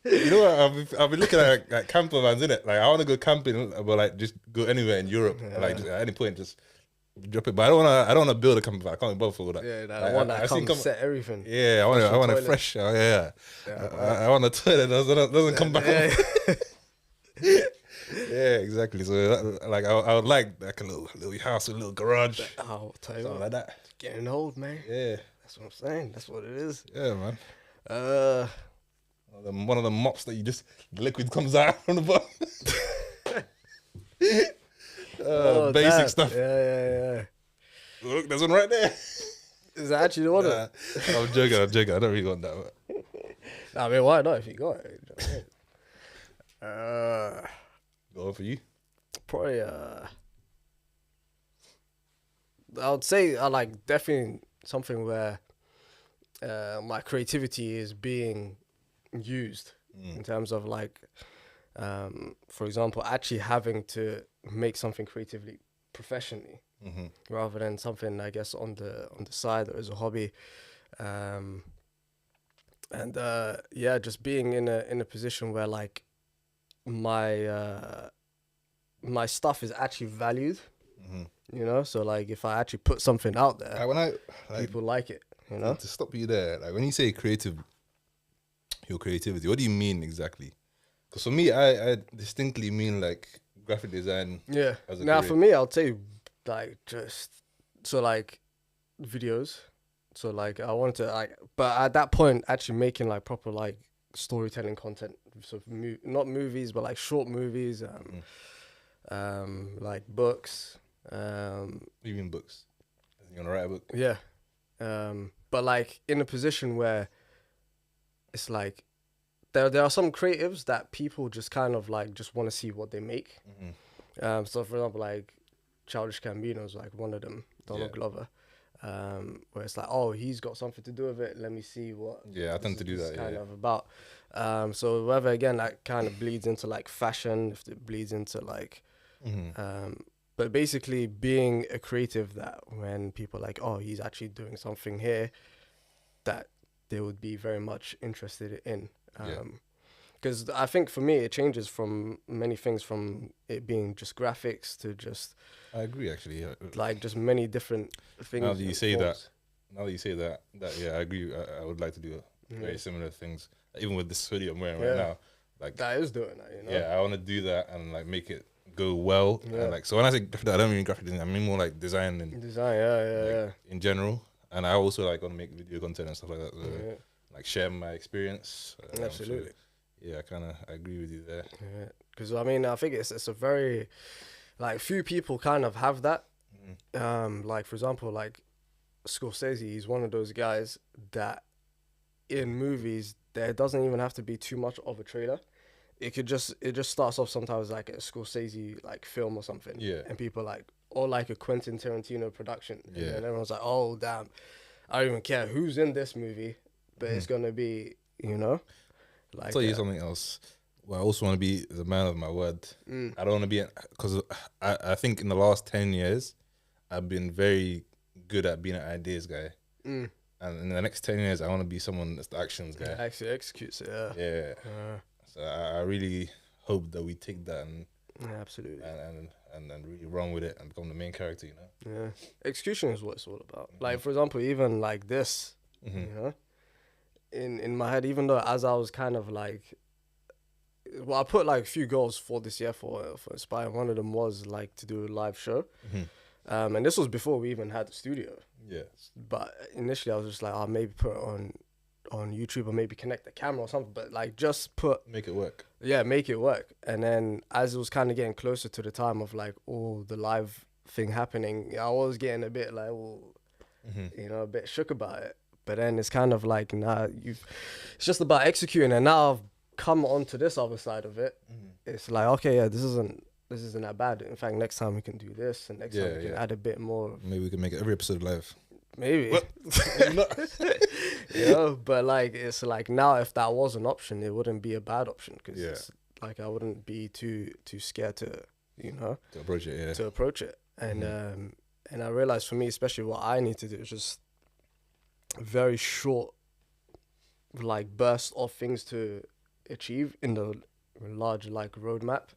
You know what? I've been looking at like camper vans, innit? Like I want to go camping, but like just go anywhere in Europe. Like just, at any point, just drop it. But I don't wanna build a camper van. I can't be bothered for all that. Yeah, like, one that comes set everything. Yeah, I want a fresh. I want a toilet that doesn't come back. Yeah, exactly. So like I would like a little house, a little garage. I'll tell you Something what, like that. getting old, man. Yeah, That's what I'm saying. That's what it is. yeah, man. One One of the mops that the liquid comes out from the bottom. Basic damn. stuff. Yeah. Look, there's one right there. Is that actually the one? I'm joking. I don't really want that. But. I mean, why not if you got it? Go on for you. Probably, I would say I like definitely something where my creativity is being used in terms of like, for example, actually having to make something creatively professionally rather than something I guess on the side or as a hobby, just being in a position where like my stuff is actually valued, you know. So like if I actually put something out there, people like it, you know. To stop you there, like when you say your creativity, what do you mean exactly? Because for me, I distinctly mean like graphic design. Yeah. As a Now career. for me, I'll tell you like just so like videos, So like I wanted to like, but at that point, actually making like proper like storytelling content. So not movies, but like short movies, like books. Even books. You want to write a book? Yeah. But like in a position where it's like there are some creatives that people just kind of like just want to see what they make. So for example, like Childish Gambino's like one of them, Donald Glover. Where it's like, oh, he's got something to do with it. Let me see what. Yeah, I tend to do that. Kind of about. So whether again that kind of bleeds into like fashion, if it bleeds into like, but basically being a creative that when people are like, oh, he's actually doing something here, that they would be very much interested in. Because I think for me it changes from many things, from it being just graphics to just. I agree, actually. Yeah. Like just many different things. Now that you say that, yeah, I agree. I would like to do very similar things. Even with this hoodie I'm wearing right now, like that is doing that, you know. Yeah, I want to do that and like make it go well. And like, so when I say graphic, I don't mean graphic design. I mean more like design and in general. And I also like want to make video content and stuff like that. So, like share my experience. Absolutely. So, yeah, I agree with you there. Yeah, because I mean, I think it's a very like few people kind of have that. Like for example, like Scorsese, he's one of those guys that in movies there doesn't even have to be too much of a trailer. It just starts off sometimes like a Scorsese like film or something. Yeah. And people like, or like a Quentin Tarantino production. Yeah. And everyone's like, oh damn, I don't even care who's in this movie, but it's gonna be, you know. Like, I'll tell you something else. Well, I also want to be the man of my word. I don't want to be, because I think in the last 10 years, I've been very good at being an ideas guy. And in the next 10 years, I want to be someone that's the actions guy. Actually executes it, Yeah. So I really hope that we take that and absolutely and really run with it and become the main character, you know? Yeah. Execution is what it's all about. Like, for example, even like this, you know, in my head, even though as I was kind of like, well, I put like a few goals for this year for Inspire. One of them was like to do a live show. And this was before we even had the studio. Yeah. But initially I was just like, I'll maybe put it on YouTube or maybe connect the camera or something. But like just make it work. Yeah, make it work. And then as it was kind of getting closer to the time of like all the live thing happening, I was getting a bit like, you know, a bit shook about it. But then it's kind of like, nah, it's just about executing. And now I've come onto this other side of it. It's like, okay, yeah, this isn't that bad. In fact, next time we can do this, and next time we can add a bit more. Maybe we can make every episode live. Maybe. You know, but like it's like now if that was an option, it wouldn't be a bad option because it's like I wouldn't be too scared to, you know, to approach it. Yeah. To approach it, and I realized for me, especially what I need to do is just a very short, like burst of things to achieve in the large like roadmap.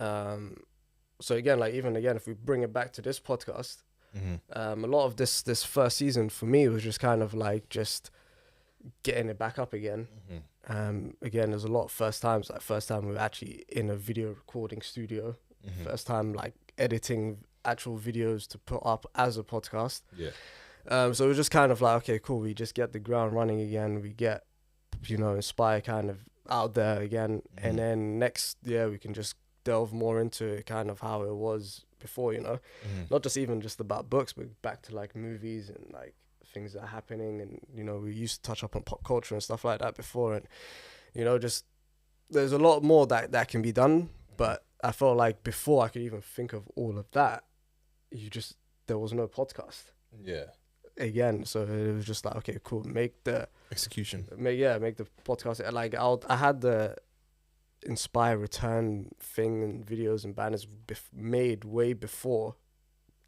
So again, like even again, if we bring it back to this podcast, a lot of this first season for me was just kind of like just getting it back up again. Again, there's a lot of first times. Like first time we were actually in a video recording studio. First time like editing actual videos to put up as a podcast. So it was just kind of like, okay, cool. We just get the ground running again. We get, you know, Inspire kind of out there again, and then next year we can just delve more into kind of how it was before, you know, not just even just about books, but back to like movies and like things that are happening. And, you know, we used to touch up on pop culture and stuff like that before. And, you know, just there's a lot more that can be done. But I felt like before I could even think of all of that, there was no podcast. Yeah. Again, so it was just like, okay, cool, make the execution. Make the podcast. Like I had the Inspire return thing and videos and banners made way before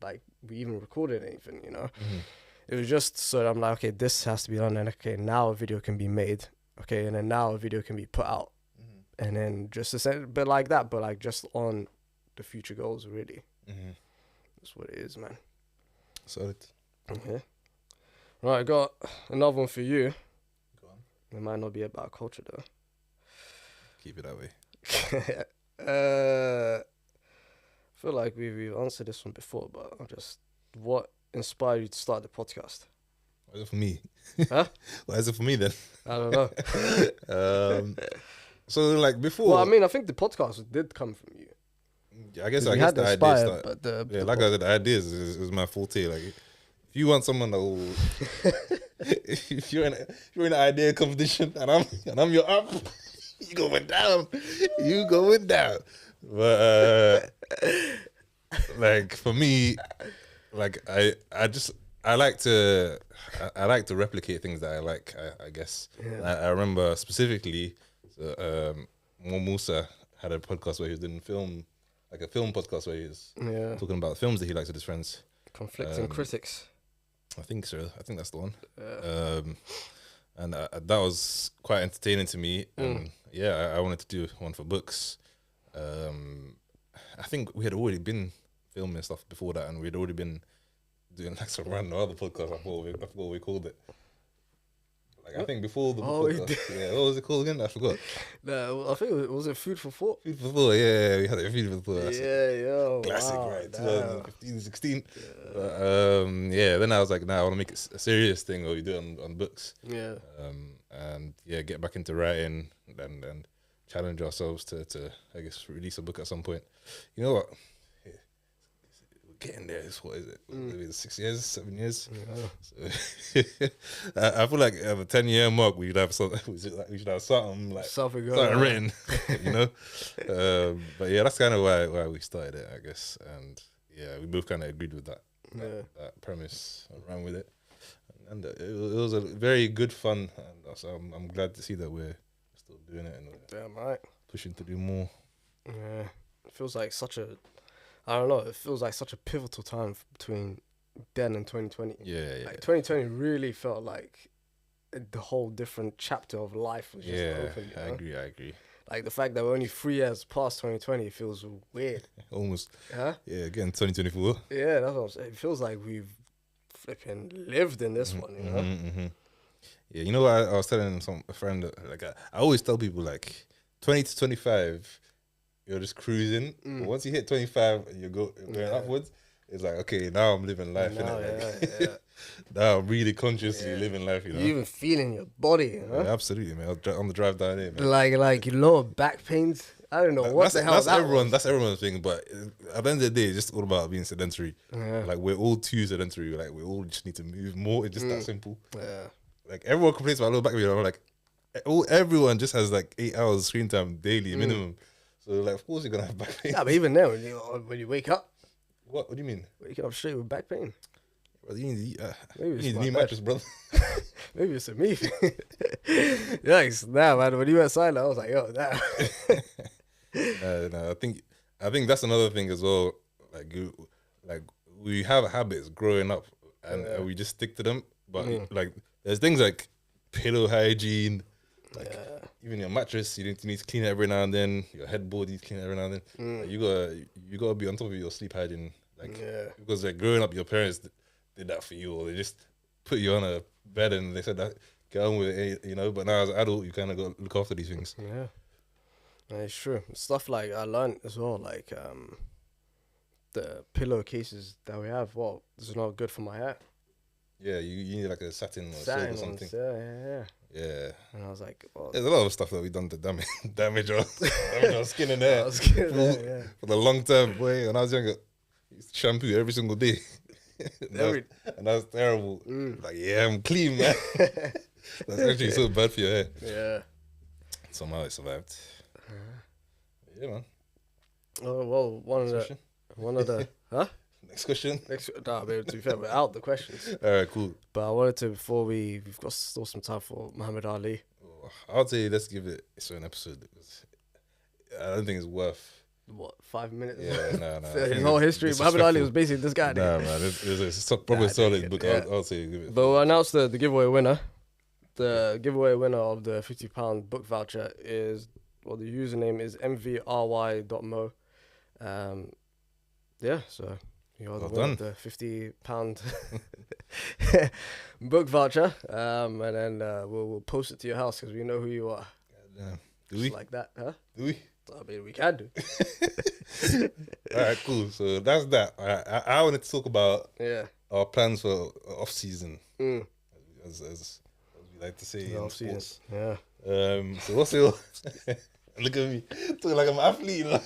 like we even recorded anything, you know. It was just so I'm like, okay, this has to be done, and okay, now a video can be made, okay, and then now a video can be put out, and then just a bit like that, but like just on the future goals, really. That's what it is, man. Solid. Okay. Right, I got another one for you. Go on. It might not be about culture though. Keep it that way. I feel like we've answered this one before, but what inspired you to start the podcast? Why is it for me? Huh? Why is it for me then? I don't know. So like before, Well, I mean, I think the podcast did come from you. I guess We the had idea Inspired, started. but the Like I said, the ideas is my forte. Like if you want someone that will, if you're in an idea competition and I'm your up, you going down, you going down. But like for me, like I like to replicate things that I like. I guess I remember specifically, Mo Musa had a podcast where he was doing film, like a film podcast where he was talking about films that he likes with his friends. Conflicting critics. I think so. I think that's the one. And that was quite entertaining to me. And I wanted to do one for books. I think we had already been filming stuff before that, and we'd already been doing like some random other podcast. I forgot what we called it. Like I think before the podcast, what was it called again? I forgot. No, I think was it Food for Thought? Food for Thought, yeah, we had it. Food for Thought. Classic, wow, right? damn. 2015, 16. Then I was like, I want to make it a serious thing, or we do it on books. Yeah. And get back into writing and challenge ourselves to I guess release a book at some point. You know what? Getting there is what is it? Maybe 6 years, 7 years. Yeah. So, I feel like at the 10-year mark we should have something. We should have something written, you know. But yeah, that's kind of why we started it, I guess. And yeah, we both kind of agreed with that premise and ran with it. And it was a very good fun. And so I'm glad to see that we're still doing it and damn right, pushing to do more. Yeah, it feels like I don't know. It feels like such a pivotal time between then and 2020. Yeah. Like 2020 really felt like the whole different chapter of life was just open. I agree. Like the fact that we're only 3 years past 2020 feels weird. Almost. Huh? Yeah, again, 2024. Yeah, that's what I'm saying. It feels like we've flipping lived in this one, you know? Mm-hmm. Yeah, you know what I was telling a friend, like I always tell people like 20 to 25, you're just cruising. But once you hit 25 and you're going upwards, it's like, okay, now I'm living life. Innit? Now I'm really consciously living life, you know? You even feeling your body, you know? Yeah, absolutely, man. On the drive down here, man. Like you know, back pains. I don't know what the hell that's everyone's thing, but at the end of the day, it's just all about being sedentary. Yeah. Like we're all too sedentary. Like we all just need to move more. It's just that simple. Yeah. Like everyone complains about low back pain. I'm like, everyone just has like 8 hours screen time daily minimum. So like, of course you're gonna have back pain. Yeah, but even then, when you wake up, what do you mean? Waking up straight with back pain. Well, you need Maybe a new mattress, brother. Maybe it's a me thing. Yikes, nah, man. When you went silent, I was like, yo, nah. No, I think that's another thing as well. Like we have habits growing up, and we just stick to them. But like, there's things like pillow hygiene, like even your mattress, you need to clean it every now and then. Your headboard, you clean it every now and then. Like, you gotta be on top of your sleep hygiene, because like growing up, your parents did that for you, or they just put you on a bed and they said that get on with it, you know. But now as an adult, you kind of got to look after these things. Yeah. It's true. Stuff like I learned as well, like the pillowcases that we have. Well, this is not good for my hair. Yeah, you need like a satin or silk or something. Yeah. And I was like, there's a lot of stuff that we done to damage our skin and hair for the long term. Boy, when I was younger, I used to shampoo every single day, and that's terrible. Like, yeah, I'm clean, man. That's actually so bad for your hair. Yeah. Somehow it survived. Yeah, man. Oh well, one of the huh? Next question. Nah, babe, to be fair, we're out the questions. All right, cool. But I wanted to, before we've got still some time for Muhammad Ali. I'll say let's give it its own episode, because I don't think it's worth 5 minutes. Yeah, no. His whole history. Muhammad Ali was basically this guy. Nah, man, it's probably a solid book. Yeah. I'll say give it. But we'll announce the giveaway winner. The giveaway winner of the £50 book voucher is, the username is mvry.mo. So you're the winner of the £50 book voucher. And then we'll post it to your house because we know who you are. Do we? Like that, huh? Do we? I mean, we can do. All right, cool. So that's that. I wanted to talk about Yeah. our plans for off season. as we like to say The in off-season. sports. Yeah. So what's your look at me talking like I'm an athlete, you know?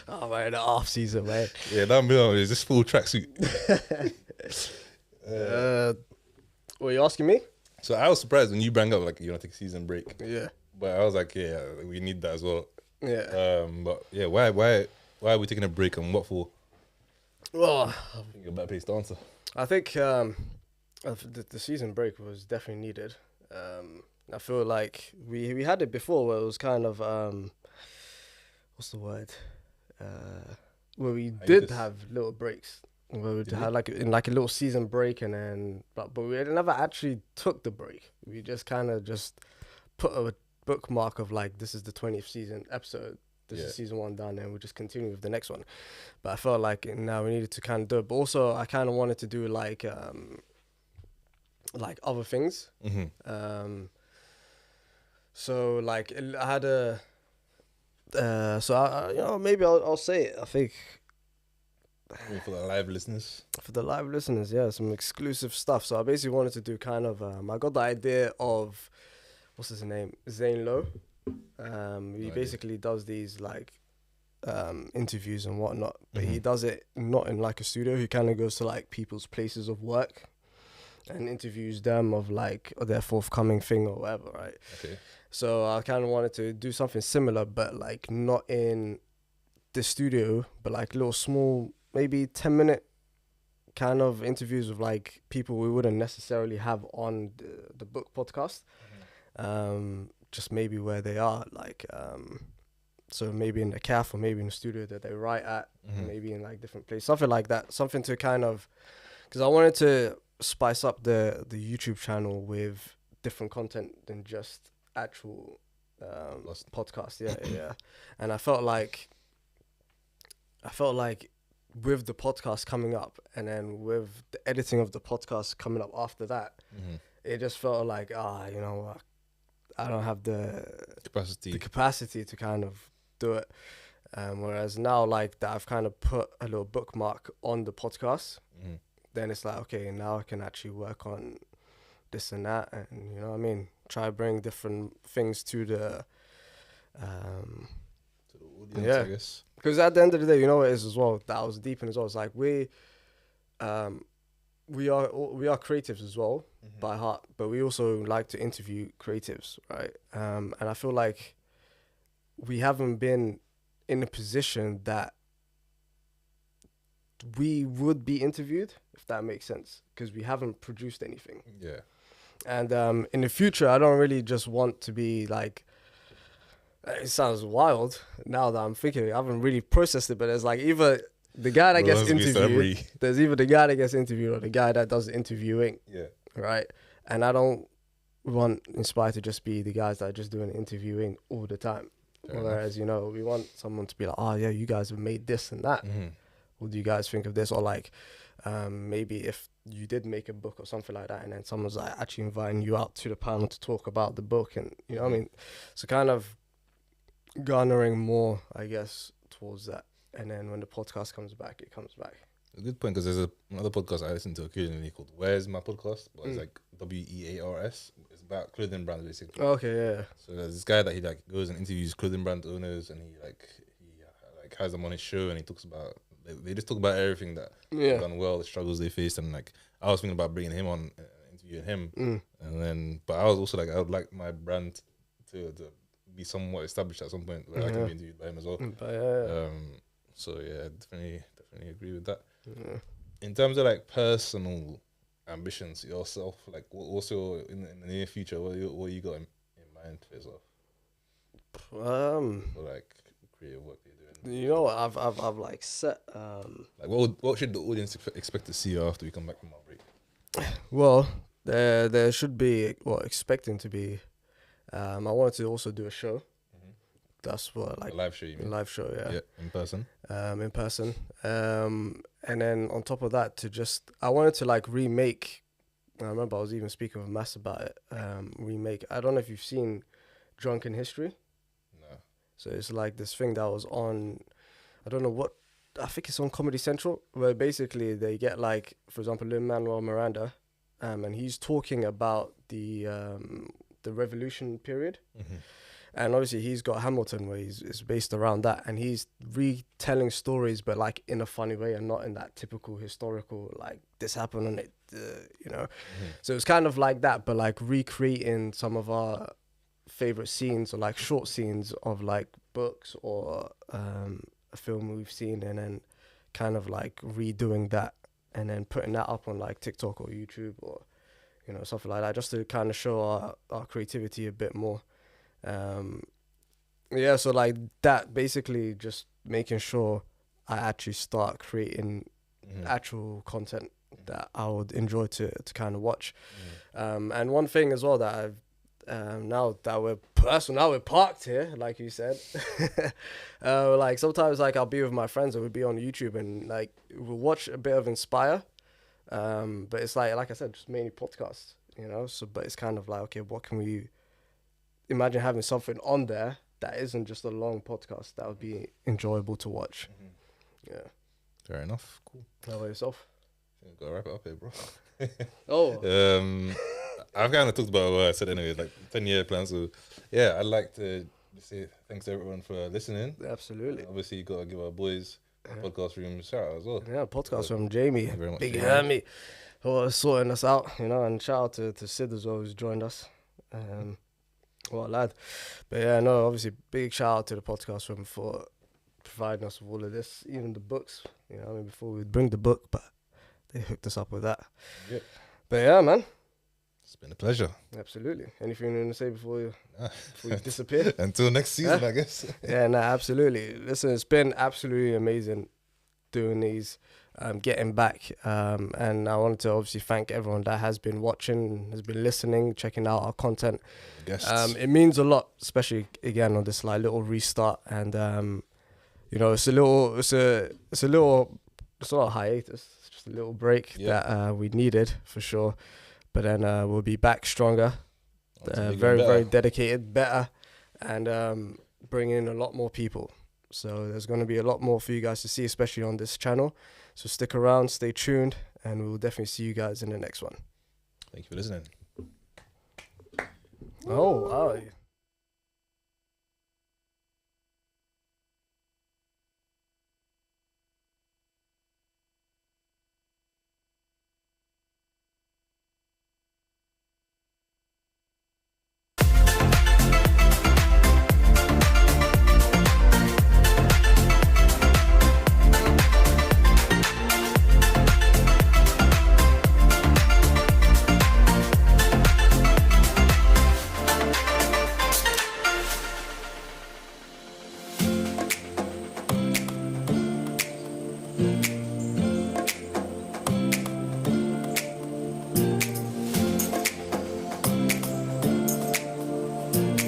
Oh man, the off season, man. Yeah, that mirror is this full tracksuit. What are you asking me? So I was surprised when you bring up like you want to take a season break, Yeah. but I was like, yeah, we need that as well. Yeah. But yeah, why are we taking a break and what for? Well, I think a better place to answer. I think the season break was definitely needed. I feel like we had it before where it was kind of what's the word? Where we did Hiatus. have little breaks. Where we Did had like in like a little season break and then but we never actually took the break. We just kind of just put a bookmark of like this is the 20th season episode. This Yeah. is season 1 done, and we just continue with the next one. But I felt like now we needed to kind of do it. But also, I kind of wanted to do like other things. So like I had a so you know, maybe I'll say it. I think For the live listeners. for the live listeners, yeah, some exclusive stuff. So I basically wanted to do kind of I got the idea of what's his name, Zane Lowe. He idea. basically does these like interviews and whatnot, but he Mhm. does it not in like a studio. He kind of goes to like people's places of work and interviews them of like their forthcoming thing or whatever, right? Okay. So I kind of wanted to do something similar, but like not in the studio, but like little small, maybe 10-minute kind of interviews with like people we wouldn't necessarily have on the book podcast. Just maybe where they are, like so maybe in the cafe or maybe in the studio that they write at, maybe in like different places, something like that, something to kind of, because I wanted to spice up the YouTube channel with different content than just actual podcast. Yeah. And I felt like with the podcast coming up and then with the editing of the podcast coming up after that, it just felt like you know what, I don't have the capacity to kind of do it. Whereas now, like that, I've kind of put a little bookmark on the podcast. Then it's like, okay, now I can actually work on this and that, and you know what I mean, try to bring different things to the audience, yeah. I guess. Because at the end of the day, you know what it is as well, that I was deep in as well. It's like we are creatives as well by heart, but we also like to interview creatives, right? And I feel like we haven't been in a position that we would be interviewed, if that makes sense, because we haven't produced anything. Yeah. And in the future, I don't really just want to be like, it sounds wild now that I'm thinking, I haven't really processed it, but it's like either the guy that gets interviewed, there's either the guy that gets interviewed or the guy that does the interviewing. Yeah. Right? And I don't want Inspire to just be the guys that are just doing interviewing all the time. Fair Whereas, you know, we want someone to be like, oh yeah, you guys have made this and that. What do you guys think of this? Or like, maybe if you did make a book or something like that, and then someone's like actually inviting you out to the panel to talk about the book, and you know what I mean? So kind of garnering more, I guess, towards that. And then when the podcast comes back, it comes back. A good point, because there's another podcast I listen to occasionally called Where's My Podcast? But it's like WEARS. It's about clothing brands, basically. Okay, yeah. So there's this guy that he like goes and interviews clothing brand owners, and he has them on his show, and he talks about they just talk about everything that they've done well, the struggles they faced, and like I was thinking about bringing him on, interviewing him, and then but I was also like I would like my brand to be somewhat established at some point where I can be interviewed by him as well. So yeah, definitely agree with that. Yeah. In terms of like personal ambitions yourself, like what's your in the near future? What you got in mind for yourself? For like creative work that you're doing. You know what? I've like set. Like what should the audience expect to see you after we come back from our break? Well, there should be expecting to be. I wanted to also do a show. That's what like a live show. You mean? a live show, yeah. In person. In person. And then on top of that, I wanted to like remake. I remember I was even speaking with Mass about it. Remake. I don't know if you've seen Drunken History. No. So it's like this thing that was on. I don't know what. I think it's on Comedy Central, where basically they get like, for example, Lin-Manuel Miranda, and he's talking about the Revolution period. And obviously he's got Hamilton, where it's based around that, and he's retelling stories, but like in a funny way and not in that typical historical, like this happened and it, you know. So it's kind of like that, but like recreating some of our favorite scenes or like short scenes of like books or a film we've seen, and then kind of like redoing that and then putting that up on like TikTok or YouTube or, you know, something like that, just to kind of show our creativity a bit more. Yeah, so like that, basically just making sure I actually start creating actual content that I would enjoy to kind of watch. And one thing as well that I've now that we're parked here, like you said, like sometimes like I'll be with my friends and we'll be on YouTube and like we'll watch a bit of Inspire, but it's like I said, just mainly podcasts, you know. So but it's kind of like, okay, what can we imagine having something on there that isn't just a long podcast that would be enjoyable to watch. Yeah. Fair enough. Cool. How about yourself? I think we've got to wrap it up here, bro. I've kind of talked about what I said anyway, like 10-year plan. So yeah, I'd like to say thanks to everyone for listening. Absolutely. Obviously, you got to give our boys podcast room a shout out as well. Yeah, podcast from Jamie, Thank you very much, Big Jamie. Hermie, for sorting us out, you know, and shout out to Sid as well, who's joined us. What a lad. But yeah, no, obviously big shout out to the podcast room for providing us with all of this, even the books, you know, I mean, before we'd bring the book, but they hooked us up with that. Yeah. But yeah, man. It's been a pleasure. Absolutely. Anything you want to say before you disappear? Until next season, I guess. Yeah, no, absolutely. Listen, it's been absolutely amazing doing these, getting back. And I wanted to obviously thank everyone that has been watching, has been listening, checking out our content. It means a lot, especially again on this like little restart. And you know, it's not a hiatus, it's just a little break that we needed for sure. But then we'll be back stronger, very dedicated, better, and bring in a lot more people. So there's going to be a lot more for you guys to see, especially on this channel. So stick around, stay tuned, and we'll definitely see you guys in the next one. Thank you for listening. Oh.